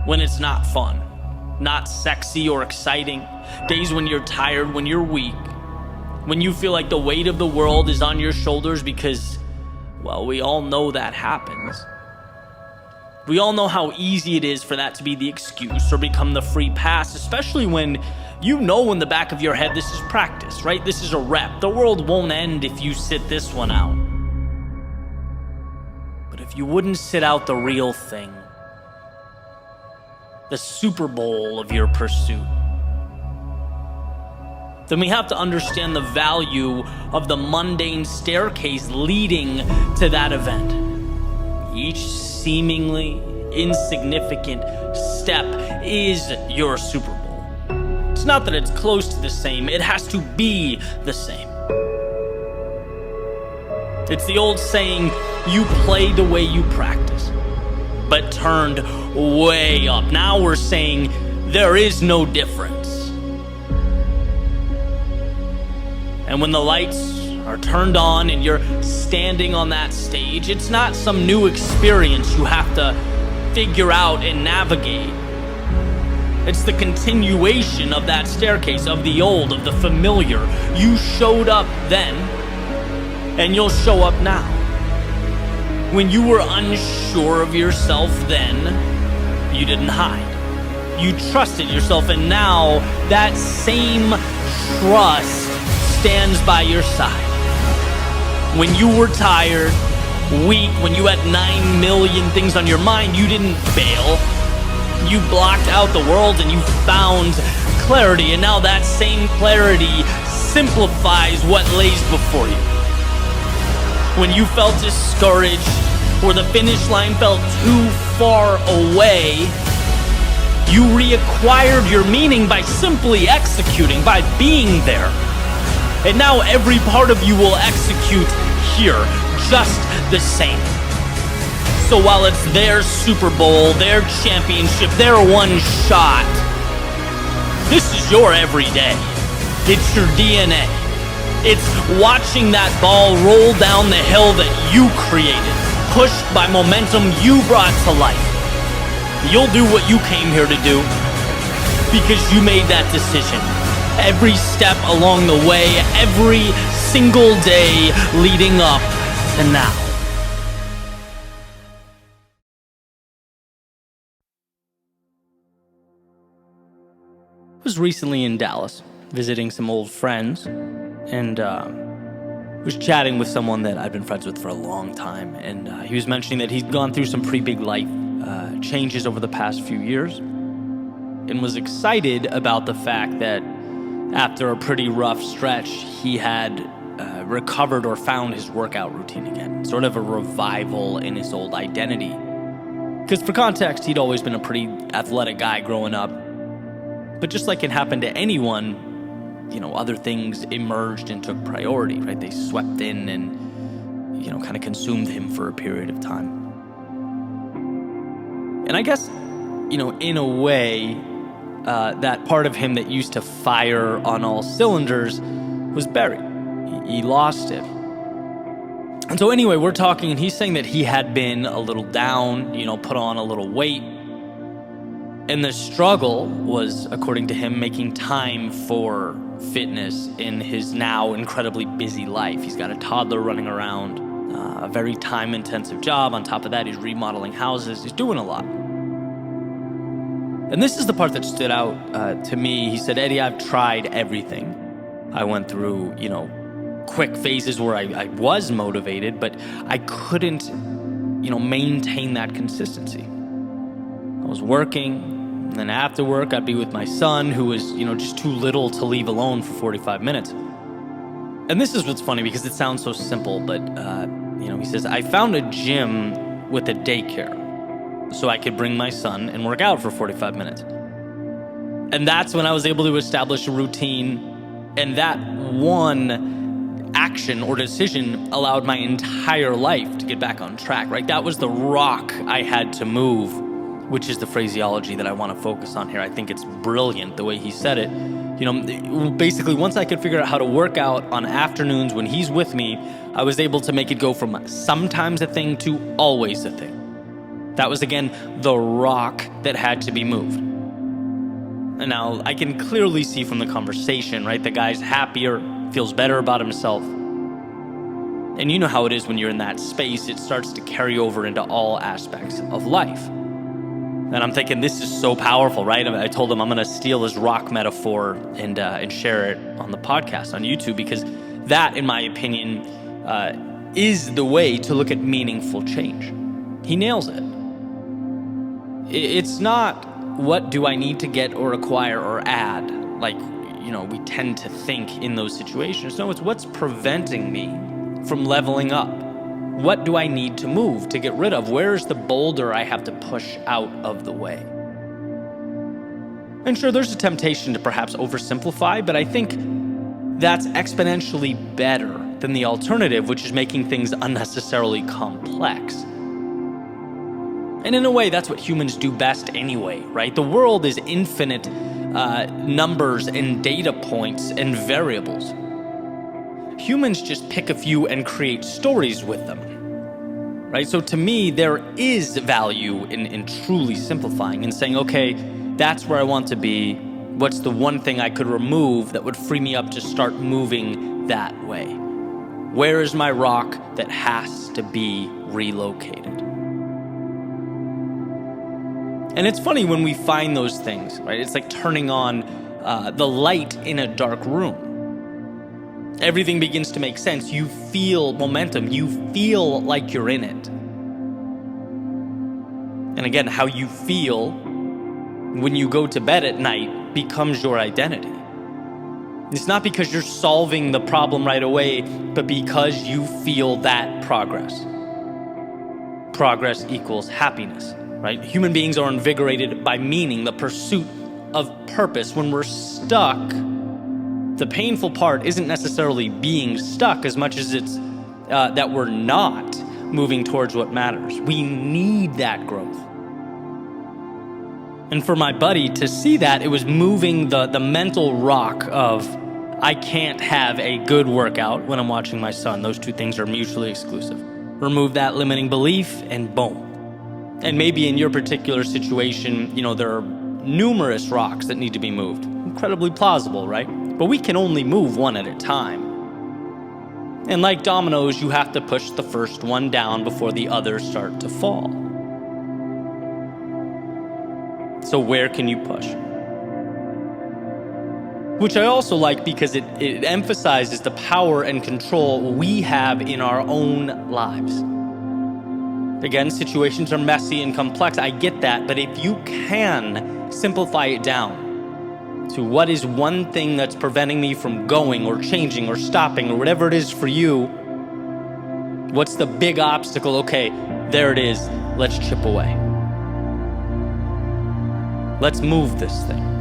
When it's not fun, not sexy or exciting, days when you're tired, when you're weak, when you feel like the weight of the world is on your shoulders because, well, we all know that happens. We all know how easy it is for that to be the excuse or become the free pass, especially when you know in the back of your head this is practice, right? This is a rep. The world won't end if you sit this one out. But if you wouldn't sit out the real thing, the Super Bowl of your pursuit, then we have to understand the value of the mundane staircase leading to that event. Each seemingly insignificant step is your Super Bowl. It's not that it's close to the same, it has to be the same. It's the old saying, you play the way you practice, but turned way up. Now we're saying there is no difference. And when the lights are turned on and you're standing on that stage, it's not some new experience you have to figure out and navigate. It's the continuation of that staircase, of the old, of the familiar. You showed up then, and you'll show up now. When you were unsure of yourself then, you didn't hide. You trusted yourself, and now that same trust stands by your side. When you were tired, weak, when you had 9 million things on your mind, you didn't bail. You blocked out the world and you found clarity, and now that same clarity simplifies what lays before you. When you felt discouraged or the finish line felt too far away, you reacquired your meaning by simply executing, by being there. And now every part of you will execute here, just the same. So while it's their Super Bowl, their championship, their one shot, this is your everyday. It's your DNA. It's watching that ball roll down the hill that you created, pushed by momentum you brought to life. You'll do what you came here to do because you made that decision. Every step along the way, every single day leading up to now. I was recently in Dallas visiting some old friends, and was chatting with someone that I've been friends with for a long time, and he was mentioning that he'd gone through some pretty big life changes over the past few years, and was excited about the fact that after a pretty rough stretch, he had recovered or found his workout routine again, sort of a revival in his old identity. Because for context, he'd always been a pretty athletic guy growing up, but just like it happened to anyone, other things emerged and took priority, right? They swept in and, kind of consumed him for a period of time. And I guess, in a way, that part of him that used to fire on all cylinders was buried. He lost it. And so anyway, we're talking, and he's saying that he had been a little down, put on a little weight. And the struggle was, according to him, making time for fitness in his now incredibly busy life. He's got a toddler running around, a very time-intensive job. On top of that, he's remodeling houses. He's doing a lot. And this is the part that stood out to me. He said, Eddie, I've tried everything. I went through, quick phases where I was motivated, but I couldn't, maintain that consistency. I was working, and then after work, I'd be with my son, who was, just too little to leave alone for 45 minutes. And this is what's funny, because it sounds so simple, but, he says, I found a gym with a daycare so I could bring my son and work out for 45 minutes. And that's when I was able to establish a routine, and that one action or decision allowed my entire life to get back on track, right? That was the rock I had to move which is the phraseology that I want to focus on here. I think it's brilliant the way he said it. Basically, once I could figure out how to work out on afternoons when he's with me, I was able to make it go from sometimes a thing to always a thing. That was, again, the rock that had to be moved. And now I can clearly see from the conversation, right? The guy's happier, feels better about himself. And you know how it is when you're in that space, it starts to carry over into all aspects of life. And I'm thinking, this is so powerful, right? I told him I'm going to steal his rock metaphor and share it on the podcast on YouTube, because that, in my opinion, is the way to look at meaningful change. He nails it. It's not what do I need to get or acquire or add, like, we tend to think in those situations. No, it's what's preventing me from leveling up. What do I need to move, to get rid of? Where's the boulder I have to push out of the way? And sure, there's a temptation to perhaps oversimplify, but I think that's exponentially better than the alternative, which is making things unnecessarily complex. And in a way, that's what humans do best anyway, right? The world is infinite numbers and data points and variables. Humans just pick a few and create stories with them, right? So to me, there is value in truly simplifying and saying, okay, that's where I want to be. What's the one thing I could remove that would free me up to start moving that way? Where is my rock that has to be relocated? And it's funny when we find those things, right? It's like turning on the light in a dark room. Everything begins to make sense. You feel momentum. You feel like you're in it. And again, how you feel when you go to bed at night becomes your identity. It's not because you're solving the problem right away, but because you feel that progress. Progress equals happiness, right? Human beings are invigorated by meaning, the pursuit of purpose. When we're stuck, the painful part isn't necessarily being stuck as much as it's that we're not moving towards what matters. We need that growth. And for my buddy to see that, it was moving the mental rock of, I can't have a good workout when I'm watching my son. Those two things are mutually exclusive. Remove that limiting belief and boom. And maybe in your particular situation, there are numerous rocks that need to be moved. Incredibly plausible, right? But we can only move one at a time. And like dominoes, you have to push the first one down before the others start to fall. So where can you push? Which I also like because it emphasizes the power and control we have in our own lives. Again, situations are messy and complex. I get that. But if you can simplify it down to what is one thing that's preventing me from going or changing or stopping or whatever it is for you, what's the big obstacle? Okay, there it is. Let's chip away. Let's move this thing.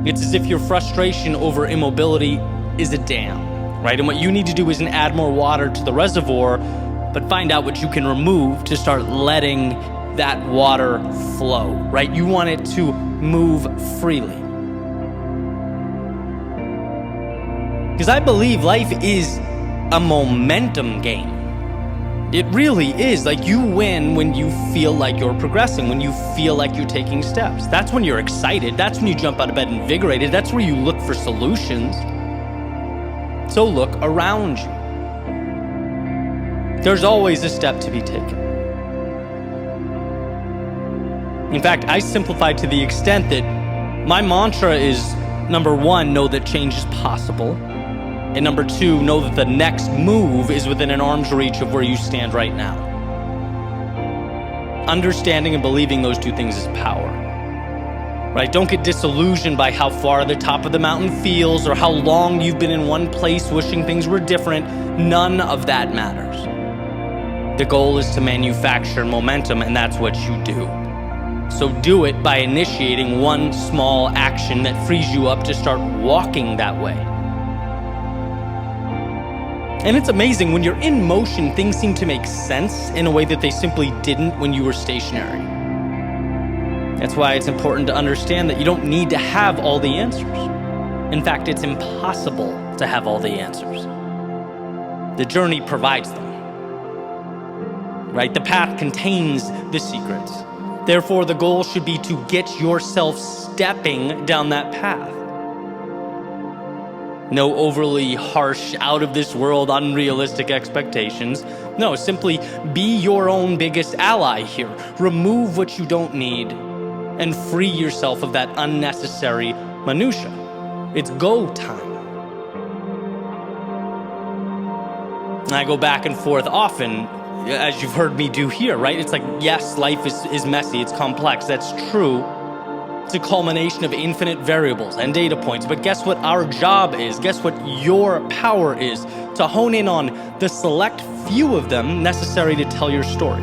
It's as if your frustration over immobility is a dam, right? And what you need to do isn't add more water to the reservoir, but find out what you can remove to start letting that water flow, right? You want it to move freely. Because I believe life is a momentum game. It really is. Like, you win when you feel like you're progressing, when you feel like you're taking steps. That's when you're excited. That's when you jump out of bed invigorated. That's where you look for solutions. So look around you. There's always a step to be taken. In fact, I simplified to the extent that my mantra is, number one, know that change is possible. And number two, know that the next move is within an arm's reach of where you stand right now. Understanding and believing those two things is power. Right? Don't get disillusioned by how far the top of the mountain feels or how long you've been in one place wishing things were different. None of that matters. The goal is to manufacture momentum, and that's what you do. So do it by initiating one small action that frees you up to start walking that way. And it's amazing, when you're in motion, things seem to make sense in a way that they simply didn't when you were stationary. That's why it's important to understand that you don't need to have all the answers. In fact, it's impossible to have all the answers. The journey provides them. Right? The path contains the secrets. Therefore, the goal should be to get yourself stepping down that path. No overly harsh, out-of-this-world, unrealistic expectations. No, simply be your own biggest ally here. Remove what you don't need and free yourself of that unnecessary minutia. It's go time. And I go back and forth often, as you've heard me do here, right? It's like, yes, life is messy, it's complex, that's true. It's a culmination of infinite variables and data points, but guess what our job is? Guess what your power is? To hone in on the select few of them necessary to tell your story.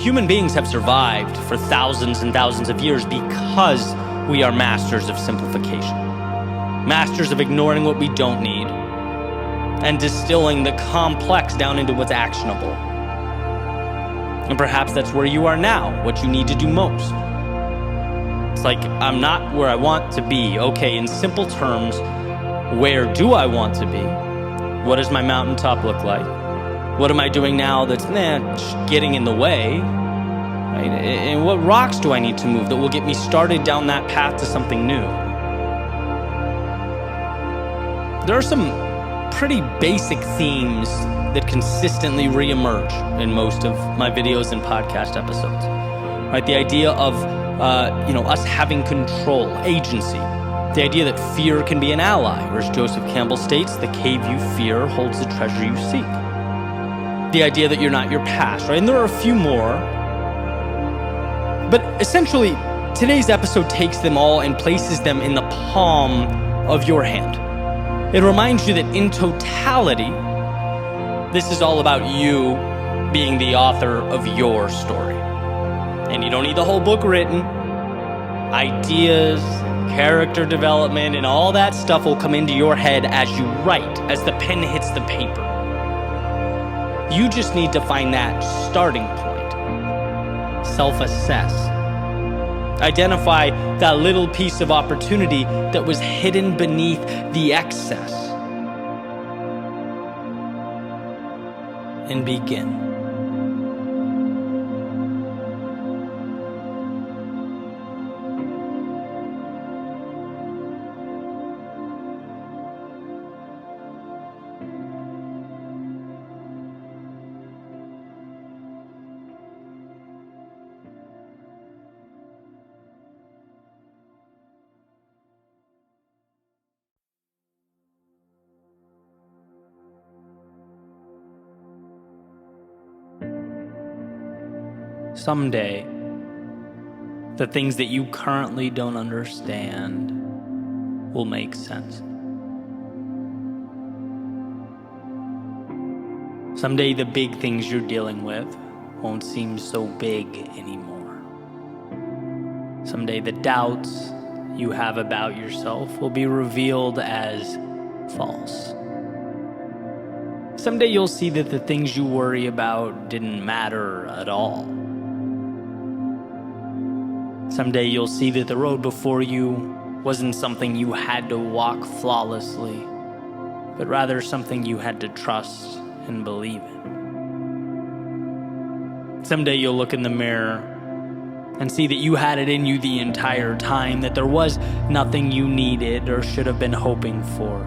Human beings have survived for thousands and thousands of years because we are masters of simplification. Masters of ignoring what we don't need and distilling the complex down into what's actionable. And perhaps that's where you are now, what you need to do most. It's like, I'm not where I want to be. Okay, in simple terms, where do I want to be? What does my mountaintop look like? What am I doing now that's getting in the way? Right? And what rocks do I need to move that will get me started down that path to something new? There are some pretty basic themes that consistently reemerge in most of my videos and podcast episodes. Right? The idea of us having control, agency. The idea that fear can be an ally, or as Joseph Campbell states, the cave you fear holds the treasure you seek. The idea that you're not your past, right? And there are a few more. But essentially, today's episode takes them all and places them in the palm of your hand. It reminds you that in totality, this is all about you being the author of your story. And you don't need the whole book written. Ideas, character development, and all that stuff will come into your head as you write, as the pen hits the paper. You just need to find that starting point. Self-assess. Identify that little piece of opportunity that was hidden beneath the excess. And begin. Someday, the things that you currently don't understand will make sense. Someday, the big things you're dealing with won't seem so big anymore. Someday, the doubts you have about yourself will be revealed as false. Someday, you'll see that the things you worry about didn't matter at all. Someday you'll see that the road before you wasn't something you had to walk flawlessly, but rather something you had to trust and believe in. Someday you'll look in the mirror and see that you had it in you the entire time, that there was nothing you needed or should have been hoping for.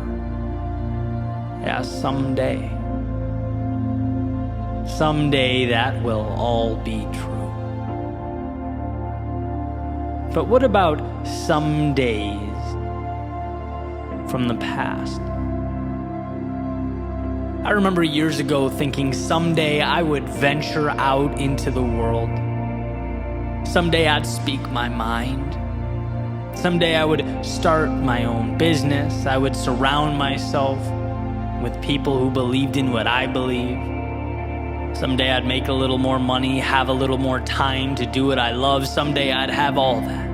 Yeah, someday. Someday that will all be true. But what about some days from the past? I remember years ago thinking someday I would venture out into the world. Someday I'd speak my mind. Someday I would start my own business. I would surround myself with people who believed in what I believe. Someday I'd make a little more money, have a little more time to do what I love. Someday I'd have all that.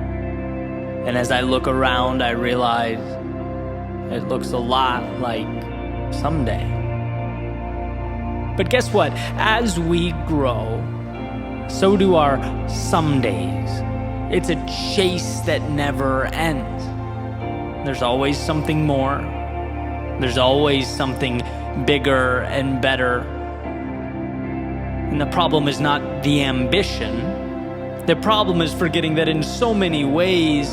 And as I look around, I realize it looks a lot like someday. But guess what? As we grow, so do our some days. It's a chase that never ends. There's always something more. There's always something bigger and better. And the problem is not the ambition. The problem is forgetting that in so many ways,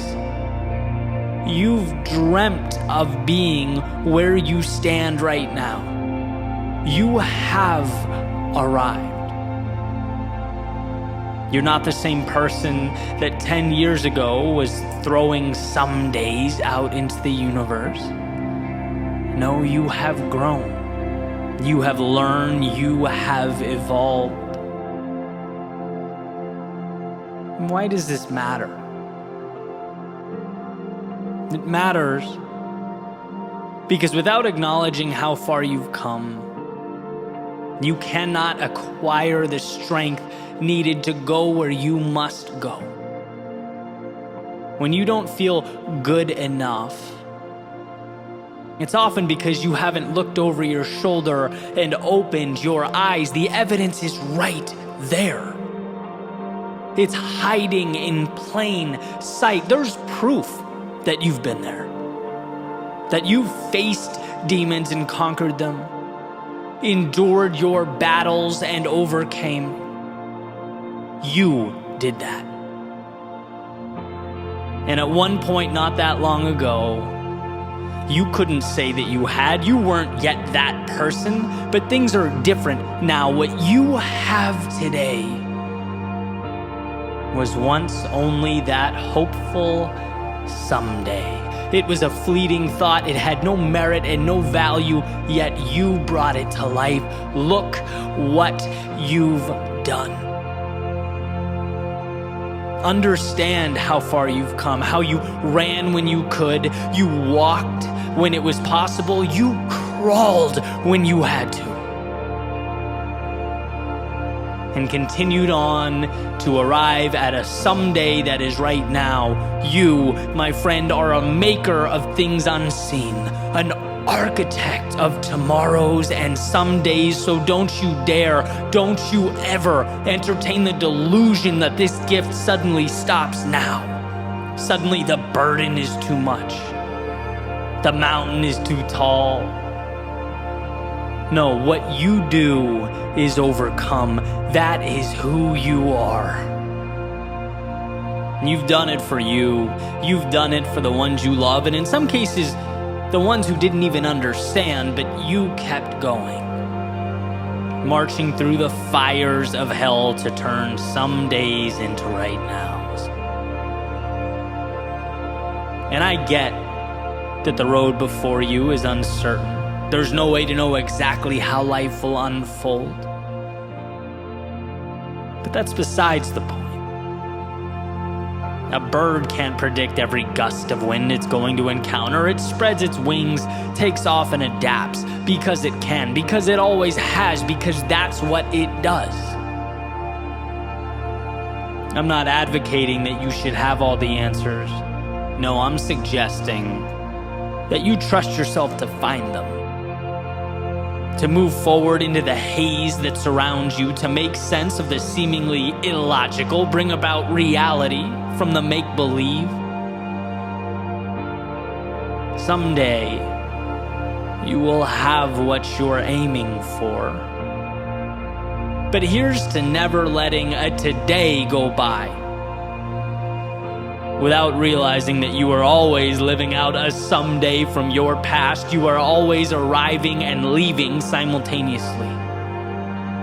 you've dreamt of being where you stand right now. You have arrived. You're not the same person that 10 years ago was throwing some days out into the universe. No, you have grown. You have learned. You have evolved. Why does this matter? It matters because without acknowledging how far you've come, you cannot acquire the strength needed to go where you must go. When you don't feel good enough, it's often because you haven't looked over your shoulder and opened your eyes. The evidence is right there. It's hiding in plain sight. There's proof that you've been there, that you've faced demons and conquered them, endured your battles and overcame. You did that. And at one point not that long ago, you couldn't say that you had. You weren't yet that person, but things are different now. What you have today was once only that hopeful someday. It was a fleeting thought. It had no merit and no value, yet you brought it to life. Look what you've done. Understand how far you've come, how you ran when you could, you walked when it was possible, you crawled when you had to, and continued on to arrive at a someday that is right now. You, my friend, are a maker of things unseen, an architect of tomorrows and some days. So don't you dare, don't you ever entertain the delusion that this gift suddenly stops now. Suddenly the burden is too much. The mountain is too tall. No, what you do is overcome. That is who you are. You've done it for you. You've done it for the ones you love, and in some cases, the ones who didn't even understand, but you kept going. Marching through the fires of hell to turn some days into right nows. And I get that the road before you is uncertain. There's no way to know exactly how life will unfold. But that's besides the point. A bird can't predict every gust of wind it's going to encounter. It spreads its wings, takes off, and adapts because it can, because it always has, because that's what it does. I'm not advocating that you should have all the answers. No, I'm suggesting that you trust yourself to find them. To move forward into the haze that surrounds you, to make sense of the seemingly illogical, bring about reality from the make-believe. Someday, you will have what you're aiming for. But here's to never letting a today go by without realizing that you are always living out a someday from your past. You are always arriving and leaving simultaneously.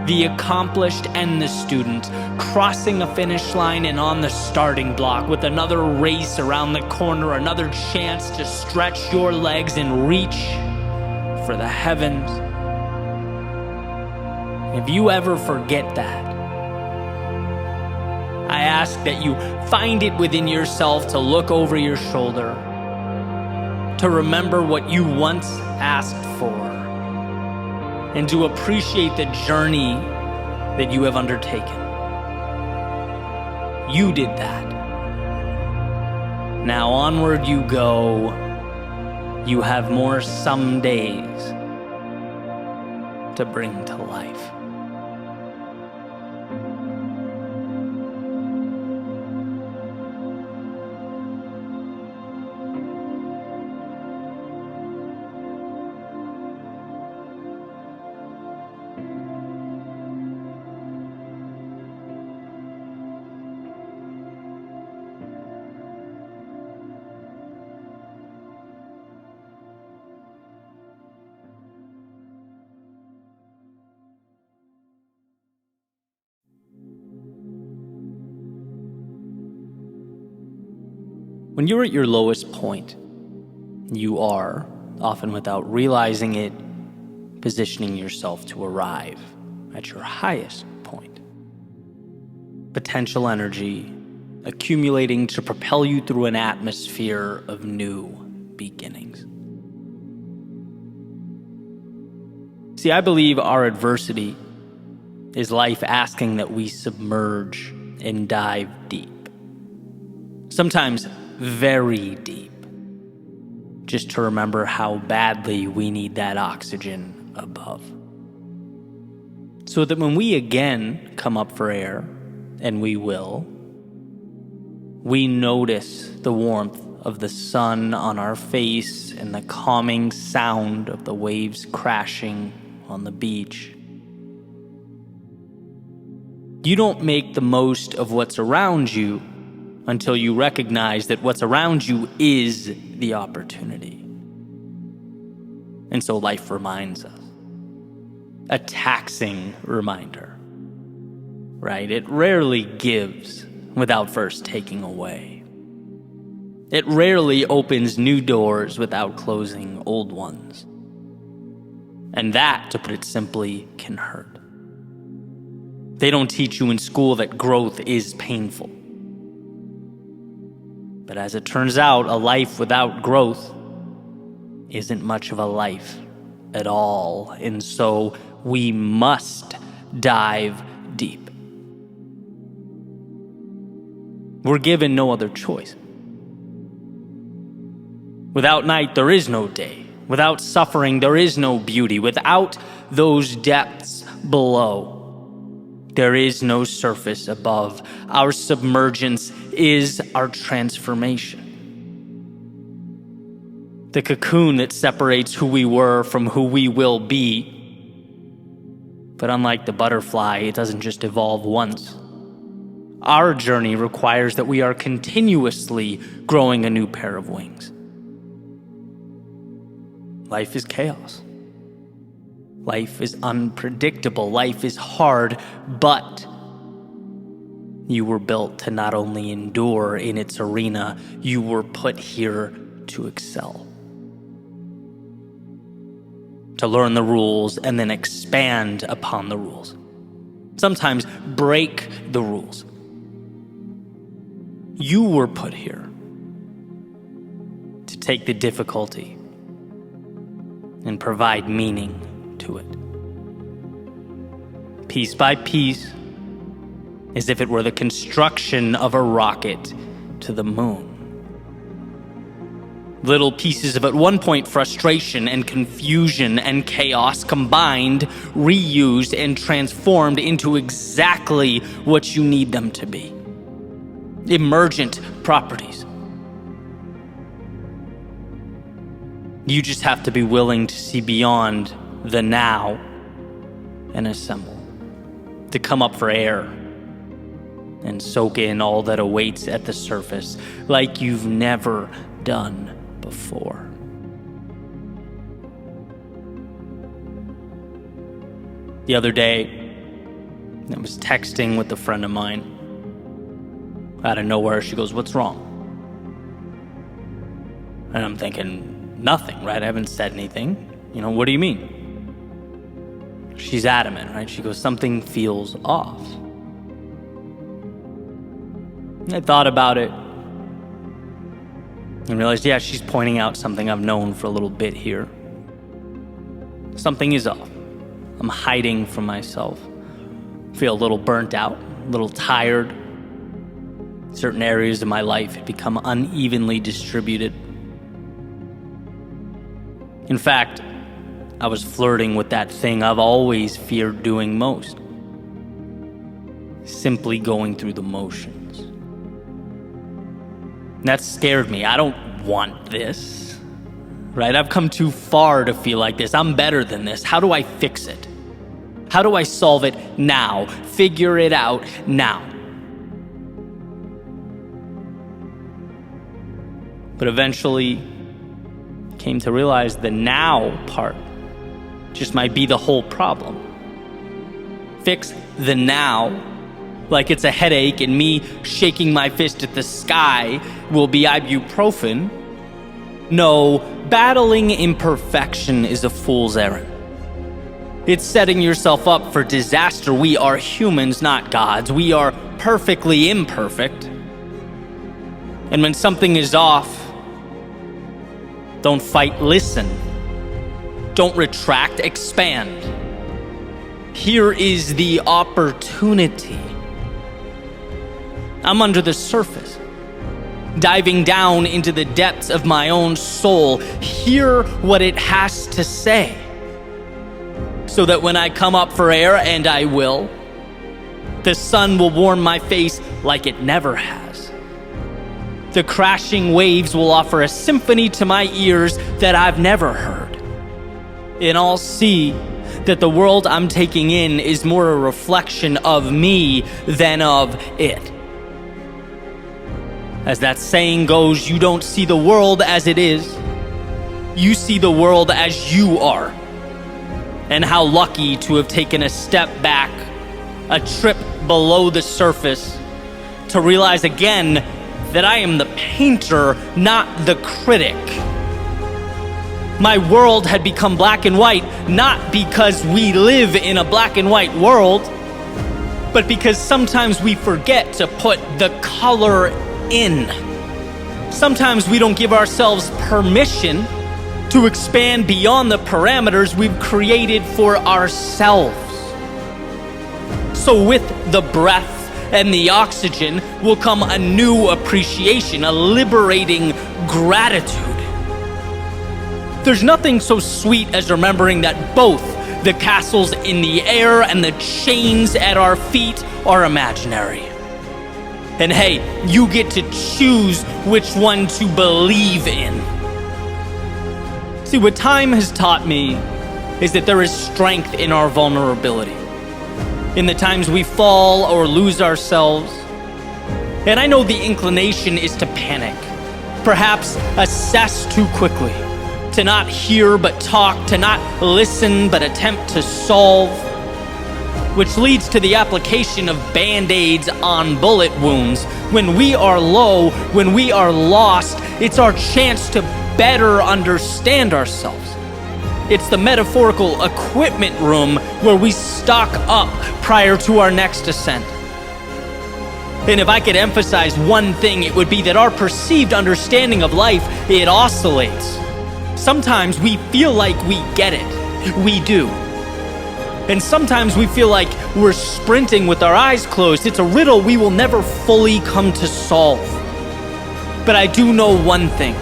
The accomplished and the student, crossing a finish line and on the starting block with another race around the corner, another chance to stretch your legs and reach for the heavens. If you ever forget that, I ask that you find it within yourself to look over your shoulder, to remember what you once asked for, and to appreciate the journey that you have undertaken. You did that. Now onward you go. You have more some days to bring to life. When you're at your lowest point, you are, often without realizing it, positioning yourself to arrive at your highest point. Potential energy accumulating to propel you through an atmosphere of new beginnings. See, I believe our adversity is life asking that we submerge and dive deep. Sometimes very deep, just to remember how badly we need that oxygen above. So that when we again come up for air, and we will, we notice the warmth of the sun on our face and the calming sound of the waves crashing on the beach. You don't make the most of what's around you until you recognize that what's around you is the opportunity. And so life reminds us. A taxing reminder, right? It rarely gives without first taking away. It rarely opens new doors without closing old ones. And that, to put it simply, can hurt. They don't teach you in school that growth is painful. But as it turns out, a life without growth isn't much of a life at all. And so we must dive deep. We're given no other choice. Without night, there is no day. Without suffering, there is no beauty. Without those depths below, there is no surface above. Our submergence is our transformation. The cocoon that separates who we were from who we will be. But unlike the butterfly, it doesn't just evolve once. Our journey requires that we are continuously growing a new pair of wings. Life is chaos. Life is unpredictable. Life is hard, but you were built to not only endure in its arena, you were put here to excel. To learn the rules and then expand upon the rules. Sometimes break the rules. You were put here to take the difficulty and provide meaning to it. Piece by piece, as if it were the construction of a rocket to the moon. Little pieces of, at one point, frustration and confusion and chaos combined, reused, and transformed into exactly what you need them to be. Emergent properties. You just have to be willing to see beyond the now and assemble. To come up for air and soak in all that awaits at the surface like you've never done before. The other day, I was texting with a friend of mine. Out of nowhere, she goes, "What's wrong?" And I'm thinking, nothing, right? I haven't said anything. What do you mean? She's adamant, right? She goes, "Something feels off." I thought about it and realized, yeah, she's pointing out something I've known for a little bit here. Something is off. I'm hiding from myself. I feel a little burnt out, a little tired. Certain areas of my life have become unevenly distributed. In fact, I was flirting with that thing I've always feared doing most. Simply going through the motions. That scared me. I don't want this. Right? I've come too far to feel like this. I'm better than this. How do I fix it? How do I solve it now? Figure it out now. But eventually came to realize the now part just might be the whole problem. Fix the now, like it's a headache and me shaking my fist at the sky will be ibuprofen. No, battling imperfection is a fool's errand. It's setting yourself up for disaster. We are humans, not gods. We are perfectly imperfect. And when something is off, don't fight, listen. Don't retract, expand. Here is the opportunity. I'm under the surface, diving down into the depths of my own soul. Hear what it has to say, so that when I come up for air, and I will, the sun will warm my face like it never has. The crashing waves will offer a symphony to my ears that I've never heard. And I'll see that the world I'm taking in is more a reflection of me than of it. As that saying goes, you don't see the world as it is. You see the world as you are. And how lucky to have taken a step back, a trip below the surface, to realize again that I am the painter, not the critic. My world had become black and white, not because we live in a black and white world, but because sometimes we forget to put the color in. Sometimes we don't give ourselves permission to expand beyond the parameters we've created for ourselves. So with the breath and the oxygen will come a new appreciation, a liberating gratitude. There's nothing so sweet as remembering that both the castles in the air and the chains at our feet are imaginary. And hey, you get to choose which one to believe in. See, what time has taught me is that there is strength in our vulnerability. In the times we fall or lose ourselves. And I know the inclination is to panic, perhaps assess too quickly, to not hear but talk, to not listen but attempt to solve, which leads to the application of band-aids on bullet wounds. When we are low, when we are lost, it's our chance to better understand ourselves. It's the metaphorical equipment room where we stock up prior to our next ascent. And if I could emphasize one thing, it would be that our perceived understanding of life, it oscillates. Sometimes we feel like we get it. We do. And sometimes we feel like we're sprinting with our eyes closed. It's a riddle we will never fully come to solve. But I do know one thing.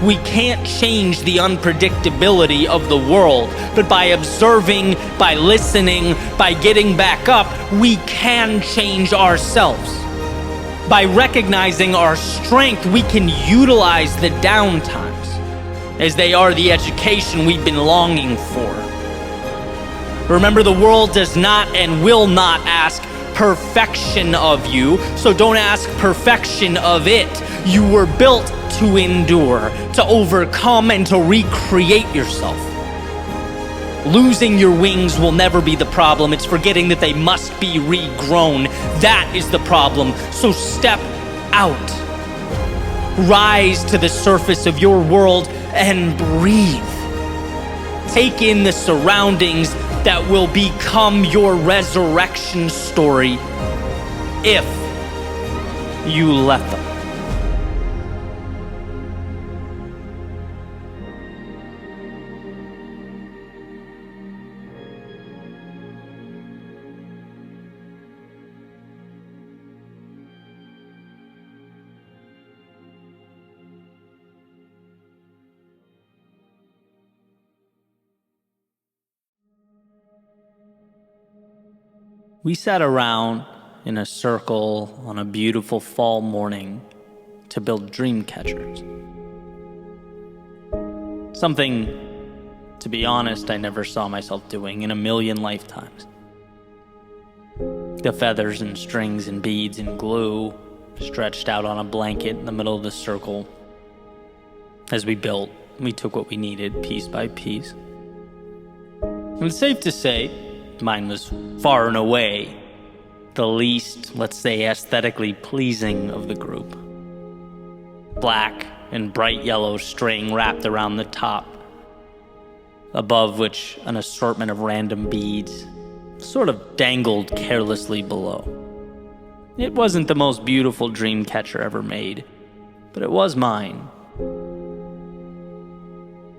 We can't change the unpredictability of the world, but by observing, by listening, by getting back up, we can change ourselves. By recognizing our strength, we can utilize the downtimes, as they are the education we've been longing for. Remember, the world does not and will not ask perfection of you, so don't ask perfection of it. You were built to endure, to overcome, and to recreate yourself. Losing your wings will never be the problem. It's forgetting that they must be regrown. That is the problem. So step out. Rise to the surface of your world and breathe. Take in the surroundings that will become your resurrection story if you let them. We sat around in a circle on a beautiful fall morning to build dream catchers. Something, to be honest, I never saw myself doing in a million lifetimes. The feathers and strings and beads and glue stretched out on a blanket in the middle of the circle. As we built, we took what we needed piece by piece. And it's safe to say, mine was far and away the least, let's say, aesthetically pleasing of the group. Black and bright yellow string wrapped around the top, above which an assortment of random beads sort of dangled carelessly below. It wasn't the most beautiful dream catcher ever made, but it was mine.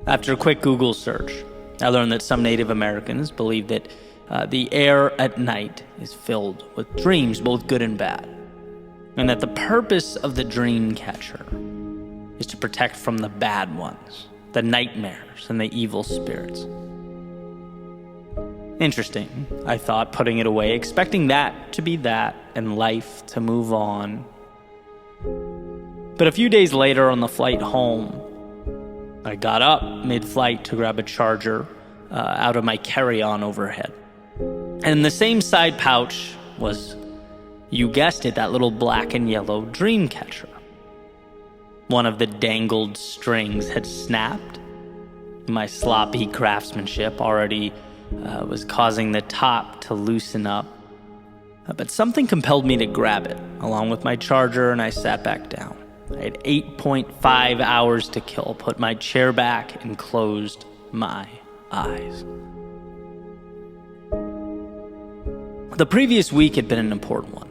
After a quick Google search, I learned that some Native Americans believe that the air at night is filled with dreams, both good and bad, and that the purpose of the dream catcher is to protect from the bad ones, the nightmares and the evil spirits. Interesting, I thought, putting it away, expecting that to be that and life to move on. But a few days later on the flight home, I got up mid-flight to grab a charger out of my carry-on overhead. And in the same side pouch was, you guessed it, that little black and yellow dream catcher. One of the dangled strings had snapped. My sloppy craftsmanship already was causing the top to loosen up. But something compelled me to grab it, along with my charger, and I sat back down. I had 8.5 hours to kill, put my chair back, and closed my eyes. The previous week had been an important one.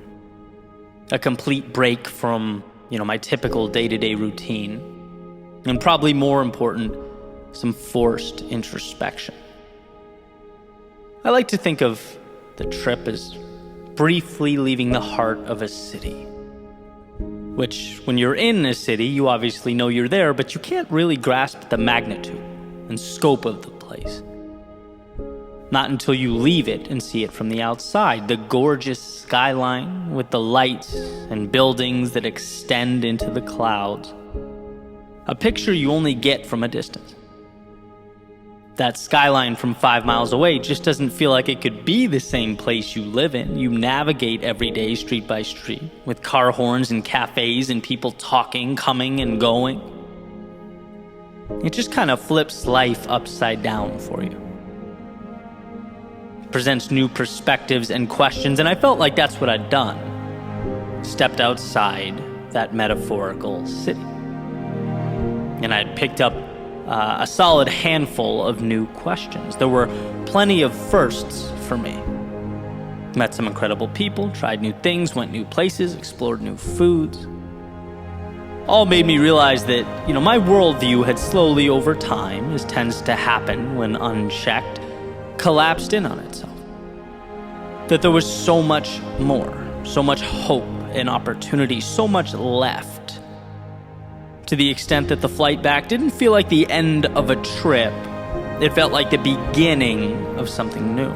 A complete break from, my typical day-to-day routine. And probably more important, some forced introspection. I like to think of the trip as briefly leaving the heart of a city. Which, when you're in a city, you obviously know you're there, but you can't really grasp the magnitude and scope of the place. Not until you leave it and see it from the outside. The gorgeous skyline with the lights and buildings that extend into the clouds. A picture you only get from a distance. That skyline from 5 miles away just doesn't feel like it could be the same place you live in. You navigate every day street by street with car horns and cafes and people talking, coming and going. It just kind of flips life upside down for you. Presents new perspectives and questions, and I felt like that's what I'd done. Stepped outside that metaphorical city. And I'd picked up a solid handful of new questions. There were plenty of firsts for me. Met some incredible people, tried new things, went new places, explored new foods. All made me realize that, my worldview had slowly over time, as tends to happen when unchecked, collapsed in on itself. That there was so much more, so much hope and opportunity, so much left. To the extent that the flight back didn't feel like the end of a trip. It felt like the beginning of something new.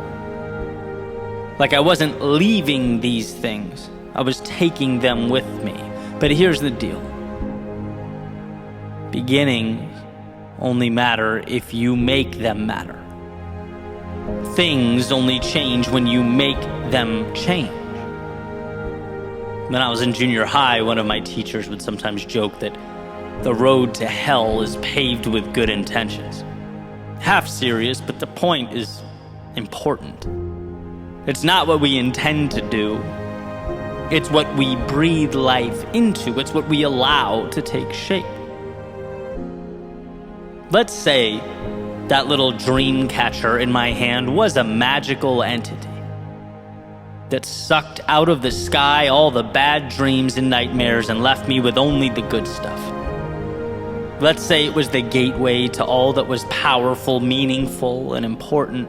Like I wasn't leaving these things. I was taking them with me. But here's the deal. Beginnings only matter if you make them matter. Things only change when you make them change. When I was in junior high, one of my teachers would sometimes joke that the road to hell is paved with good intentions. Half serious, but the point is important. It's not what we intend to do. It's what we breathe life into. It's what we allow to take shape. Let's say that little dream catcher in my hand was a magical entity that sucked out of the sky all the bad dreams and nightmares and left me with only the good stuff. Let's say it was the gateway to all that was powerful, meaningful, and important.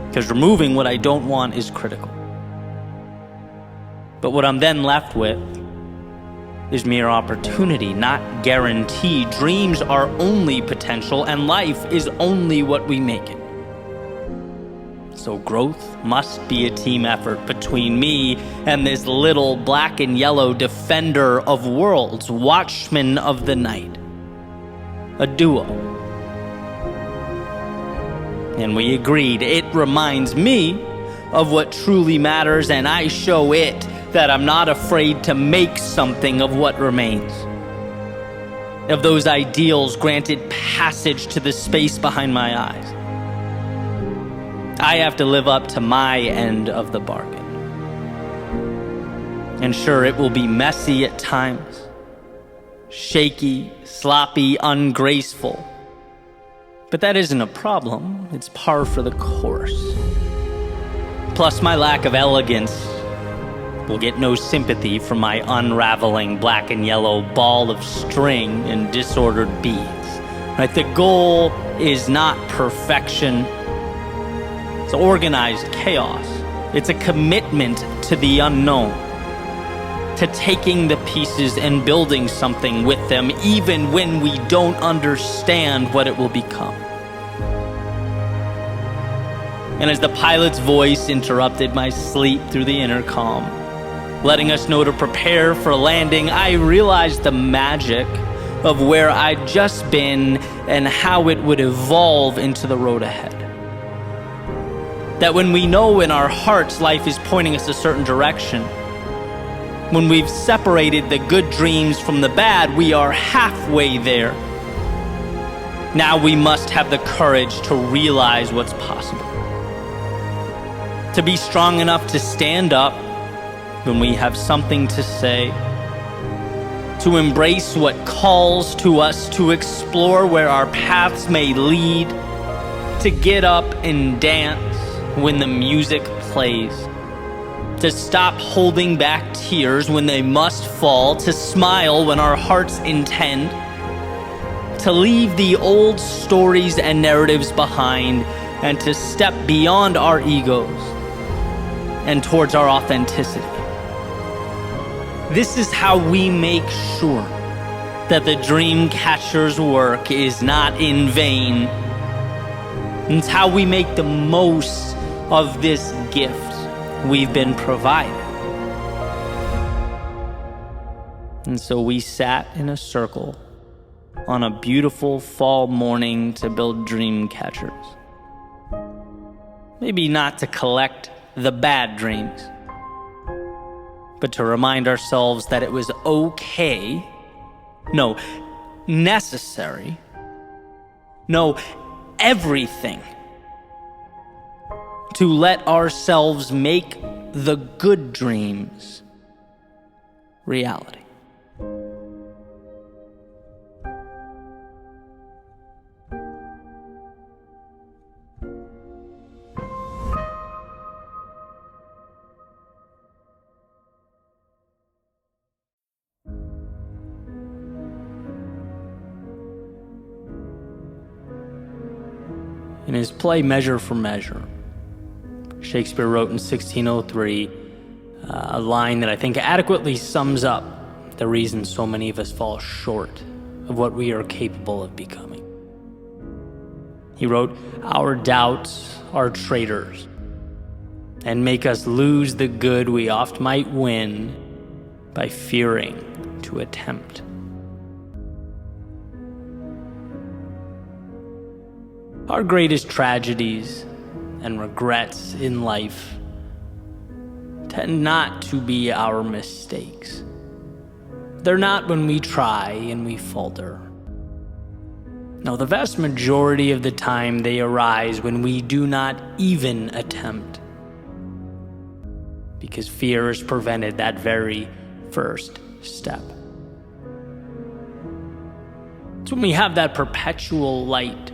Because removing what I don't want is critical. But what I'm then left with is mere opportunity, not guarantee. Dreams are only potential, and life is only what we make it. So growth must be a team effort between me and this little black and yellow defender of worlds, watchman of the night. A duo. And we agreed. It reminds me of what truly matters, and I show it that I'm not afraid to make something of what remains. Of those ideals granted passage to the space behind my eyes. I have to live up to my end of the bargain. And sure, it will be messy at times, shaky, sloppy, ungraceful. But that isn't a problem. It's par for the course. Plus, my lack of elegance will get no sympathy from my unraveling black and yellow ball of string and disordered beads. Right? The goal is not perfection. It's organized chaos. It's a commitment to the unknown, to taking the pieces and building something with them, even when we don't understand what it will become. And as the pilot's voice interrupted my sleep through the intercom, letting us know to prepare for landing, I realized the magic of where I'd just been and how it would evolve into the road ahead. That when we know in our hearts life is pointing us a certain direction, when we've separated the good dreams from the bad, we are halfway there. Now we must have the courage to realize what's possible. To be strong enough to stand up when we have something to say. To embrace what calls to us, to explore where our paths may lead. To get up and dance when the music plays, to stop holding back tears when they must fall, to smile when our hearts intend, to leave the old stories and narratives behind, and to step beyond our egos and towards our authenticity. This is how we make sure that the dream catcher's work is not in vain. It's how we make the most of this gift we've been provided. And so we sat in a circle on a beautiful fall morning to build dream catchers. Maybe not to collect the bad dreams, but to remind ourselves that it was okay, no, necessary, no, everything, to let ourselves make the good dreams reality. In his play Measure for Measure, Shakespeare wrote in 1603 a line that I think adequately sums up the reason so many of us fall short of what we are capable of becoming. He wrote, "Our doubts are traitors, and make us lose the good we oft might win by fearing to attempt." Our greatest tragedies and regrets in life tend not to be our mistakes. They're not when we try and we falter. No, the vast majority of the time they arise when we do not even attempt, because fear has prevented that very first step. It's when we have that perpetual light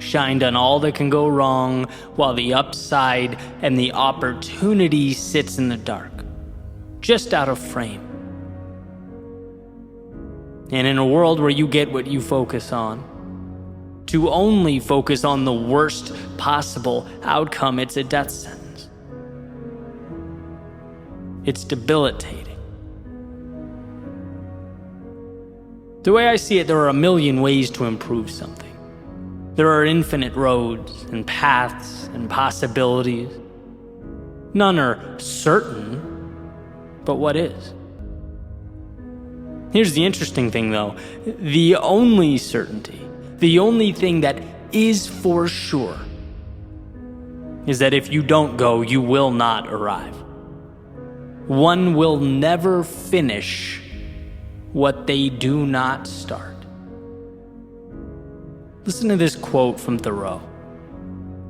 shined on all that can go wrong, while the upside and the opportunity sits in the dark, just out of frame. And in a world where you get what you focus on, to only focus on the worst possible outcome, it's a death sentence. It's debilitating. The way I see it, there are a million ways to improve something. There are infinite roads and paths and possibilities. None are certain, but what is? Here's the interesting thing, though. The only certainty, the only thing that is for sure, is that if you don't go, you will not arrive. One will never finish what they do not start. Listen to this quote from Thoreau.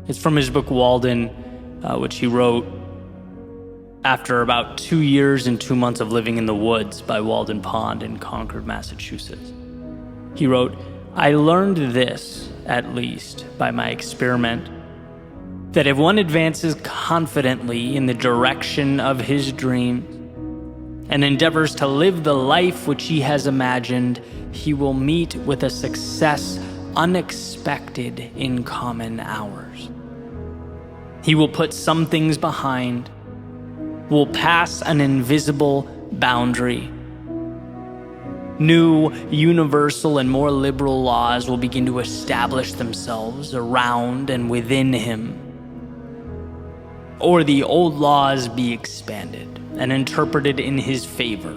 It's from his book Walden, which he wrote after about 2 years and 2 months of living in the woods by Walden Pond in Concord, Massachusetts. He wrote, "I learned this, at least, by my experiment, that if one advances confidently in the direction of his dreams and endeavors to live the life which he has imagined, he will meet with a success unexpected in common hours. He will put some things behind, will pass an invisible boundary. New, universal, and more liberal laws will begin to establish themselves around and within him. Or the old laws be expanded and interpreted in his favor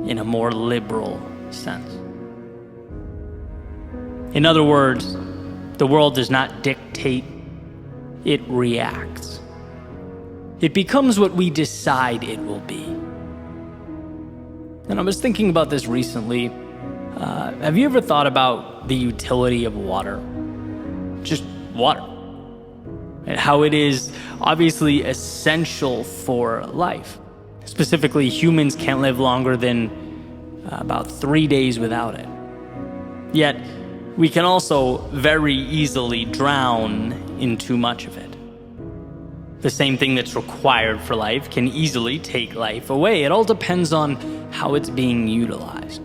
in a more liberal sense." In other words, the world does not dictate, it reacts. It becomes what we decide it will be. And I was thinking about this recently. Have you ever thought about the utility of water? Just water. And how it is obviously essential for life. Specifically, humans can't live longer than about 3 days without it. Yet, we can also very easily drown in too much of it. The same thing that's required for life can easily take life away. It all depends on how it's being utilized.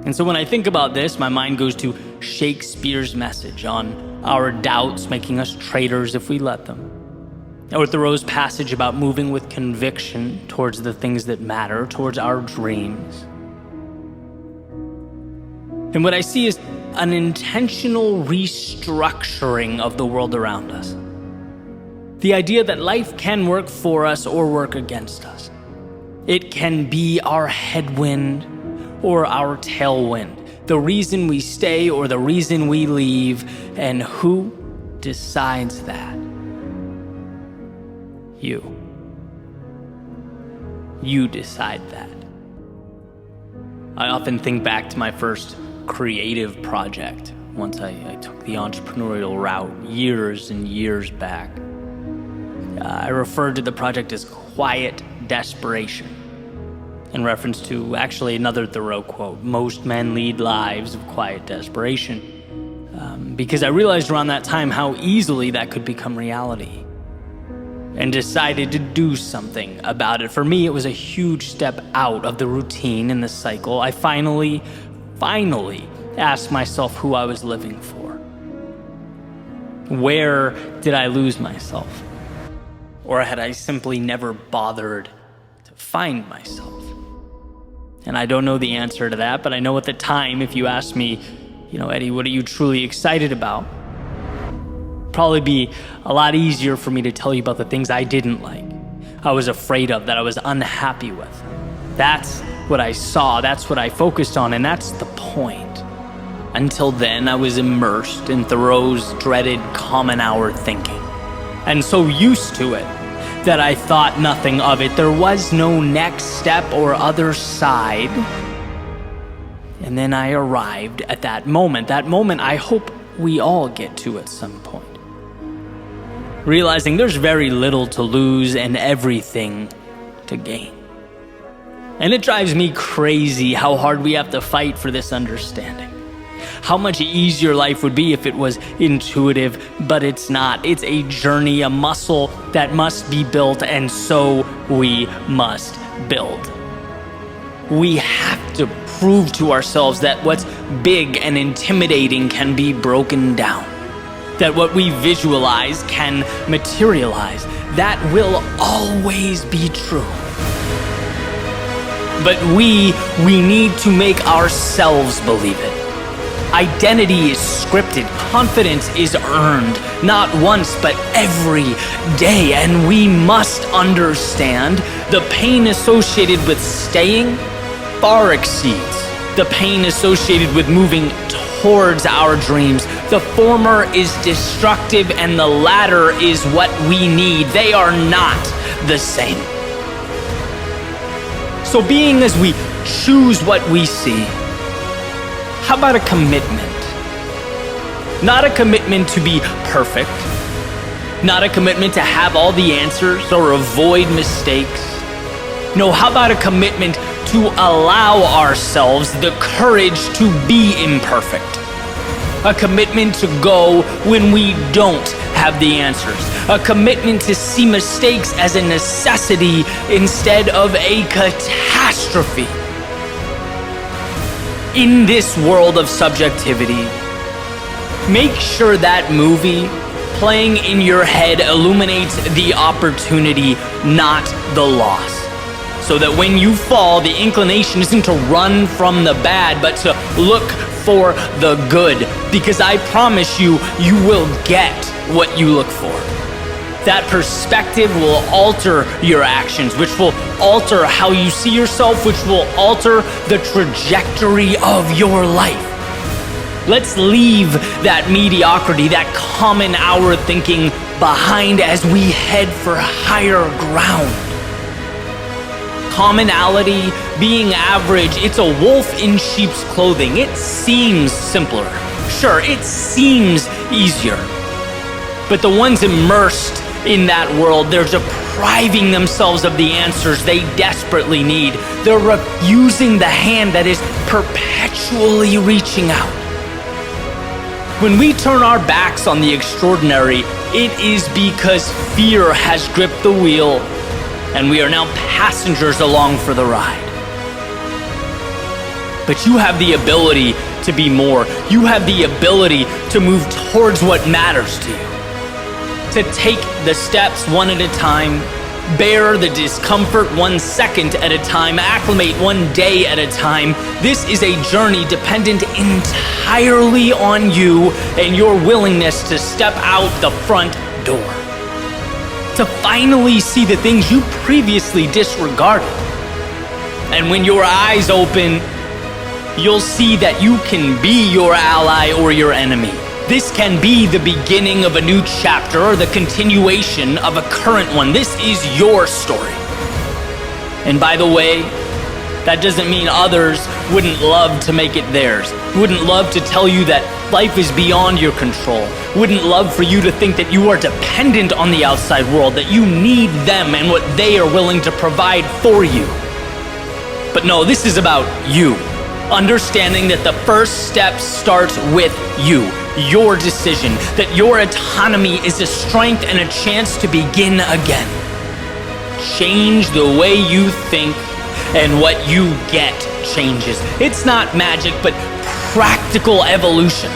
And so when I think about this, my mind goes to Shakespeare's message on our doubts making us traitors if we let them. Or Thoreau's passage about moving with conviction towards the things that matter, towards our dreams. And what I see is an intentional restructuring of the world around us. The idea that life can work for us or work against us. It can be our headwind or our tailwind, the reason we stay or the reason we leave, and who decides that? You. You decide that. I often think back to my first creative project once I took the entrepreneurial route years and years back. I referred to the project as quiet desperation, in reference to actually another Thoreau quote, "Most men lead lives of quiet desperation," because I realized around that time how easily that could become reality, and decided to do something about it. For me, it was a huge step out of the routine and the cycle. I finally asked myself who I was living for. Where did I lose myself? Or had I simply never bothered to find myself? And I don't know the answer to that, but I know at the time, if you asked me, Eddie, what are you truly excited about? Probably be a lot easier for me to tell you about the things I didn't like, I was afraid of, that I was unhappy with. That's what I saw, that's what I focused on, and that's the point. Until then, I was immersed in Thoreau's dreaded common hour thinking, and so used to it that I thought nothing of it. There was no next step or other side. And then I arrived at that moment I hope we all get to at some point. Realizing there's very little to lose and everything to gain. And it drives me crazy how hard we have to fight for this understanding. How much easier life would be if it was intuitive, but it's not. It's a journey, a muscle that must be built, and so we must build. We have to prove to ourselves that what's big and intimidating can be broken down. That what we visualize can materialize. That will always be true. But we need to make ourselves believe it. Identity is scripted. Confidence is earned, not once, but every day. And we must understand the pain associated with staying far exceeds the pain associated with moving towards our dreams. The former is destructive and the latter is what we need. They are not the same. So being as we choose what we see, how about a commitment? Not a commitment to be perfect, not a commitment to have all the answers or avoid mistakes. No, how about a commitment to allow ourselves the courage to be imperfect? A commitment to go when we don't have the answers. A commitment to see mistakes as a necessity instead of a catastrophe. In this world of subjectivity, make sure that movie playing in your head illuminates the opportunity, not the loss. So that when you fall, the inclination isn't to run from the bad, but to look for the good. Because I promise you, you will get what you look for. That perspective will alter your actions, which will alter how you see yourself, which will alter the trajectory of your life. Let's leave that mediocrity, that common hour thinking behind as we head for higher ground. Commonality, being average, it's a wolf in sheep's clothing. It seems simpler. Sure, it seems easier. But the ones immersed in that world, they're depriving themselves of the answers they desperately need. They're refusing the hand that is perpetually reaching out. When we turn our backs on the extraordinary, it is because fear has gripped the wheel and we are now passengers along for the ride. But you have the ability to be more. You have the ability to move towards what matters to you. To take the steps one at a time, bear the discomfort 1 second at a time, acclimate 1 day at a time. This is a journey dependent entirely on you and your willingness to step out the front door. To finally see the things you previously disregarded. And when your eyes open, you'll see that you can be your ally or your enemy. This can be the beginning of a new chapter or the continuation of a current one. This is your story. And by the way, that doesn't mean others wouldn't love to make it theirs, wouldn't love to tell you that life is beyond your control, wouldn't love for you to think that you are dependent on the outside world, that you need them and what they are willing to provide for you. But no, this is about you. Understanding that the first step starts with you, your decision, that your autonomy is a strength and a chance to begin again. Change the way you think, and what you get changes. It's not magic, but practical evolution.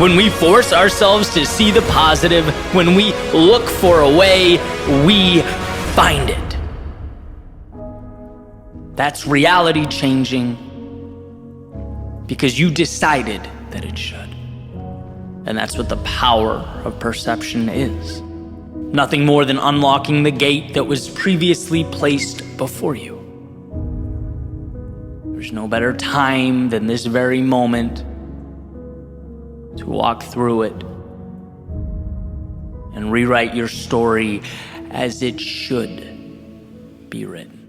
When we force ourselves to see the positive, when we look for a way, we find it. That's reality changing because you decided that it should. And that's what the power of perception is. Nothing more than unlocking the gate that was previously placed before you. There's no better time than this very moment to walk through it and rewrite your story as it should be written.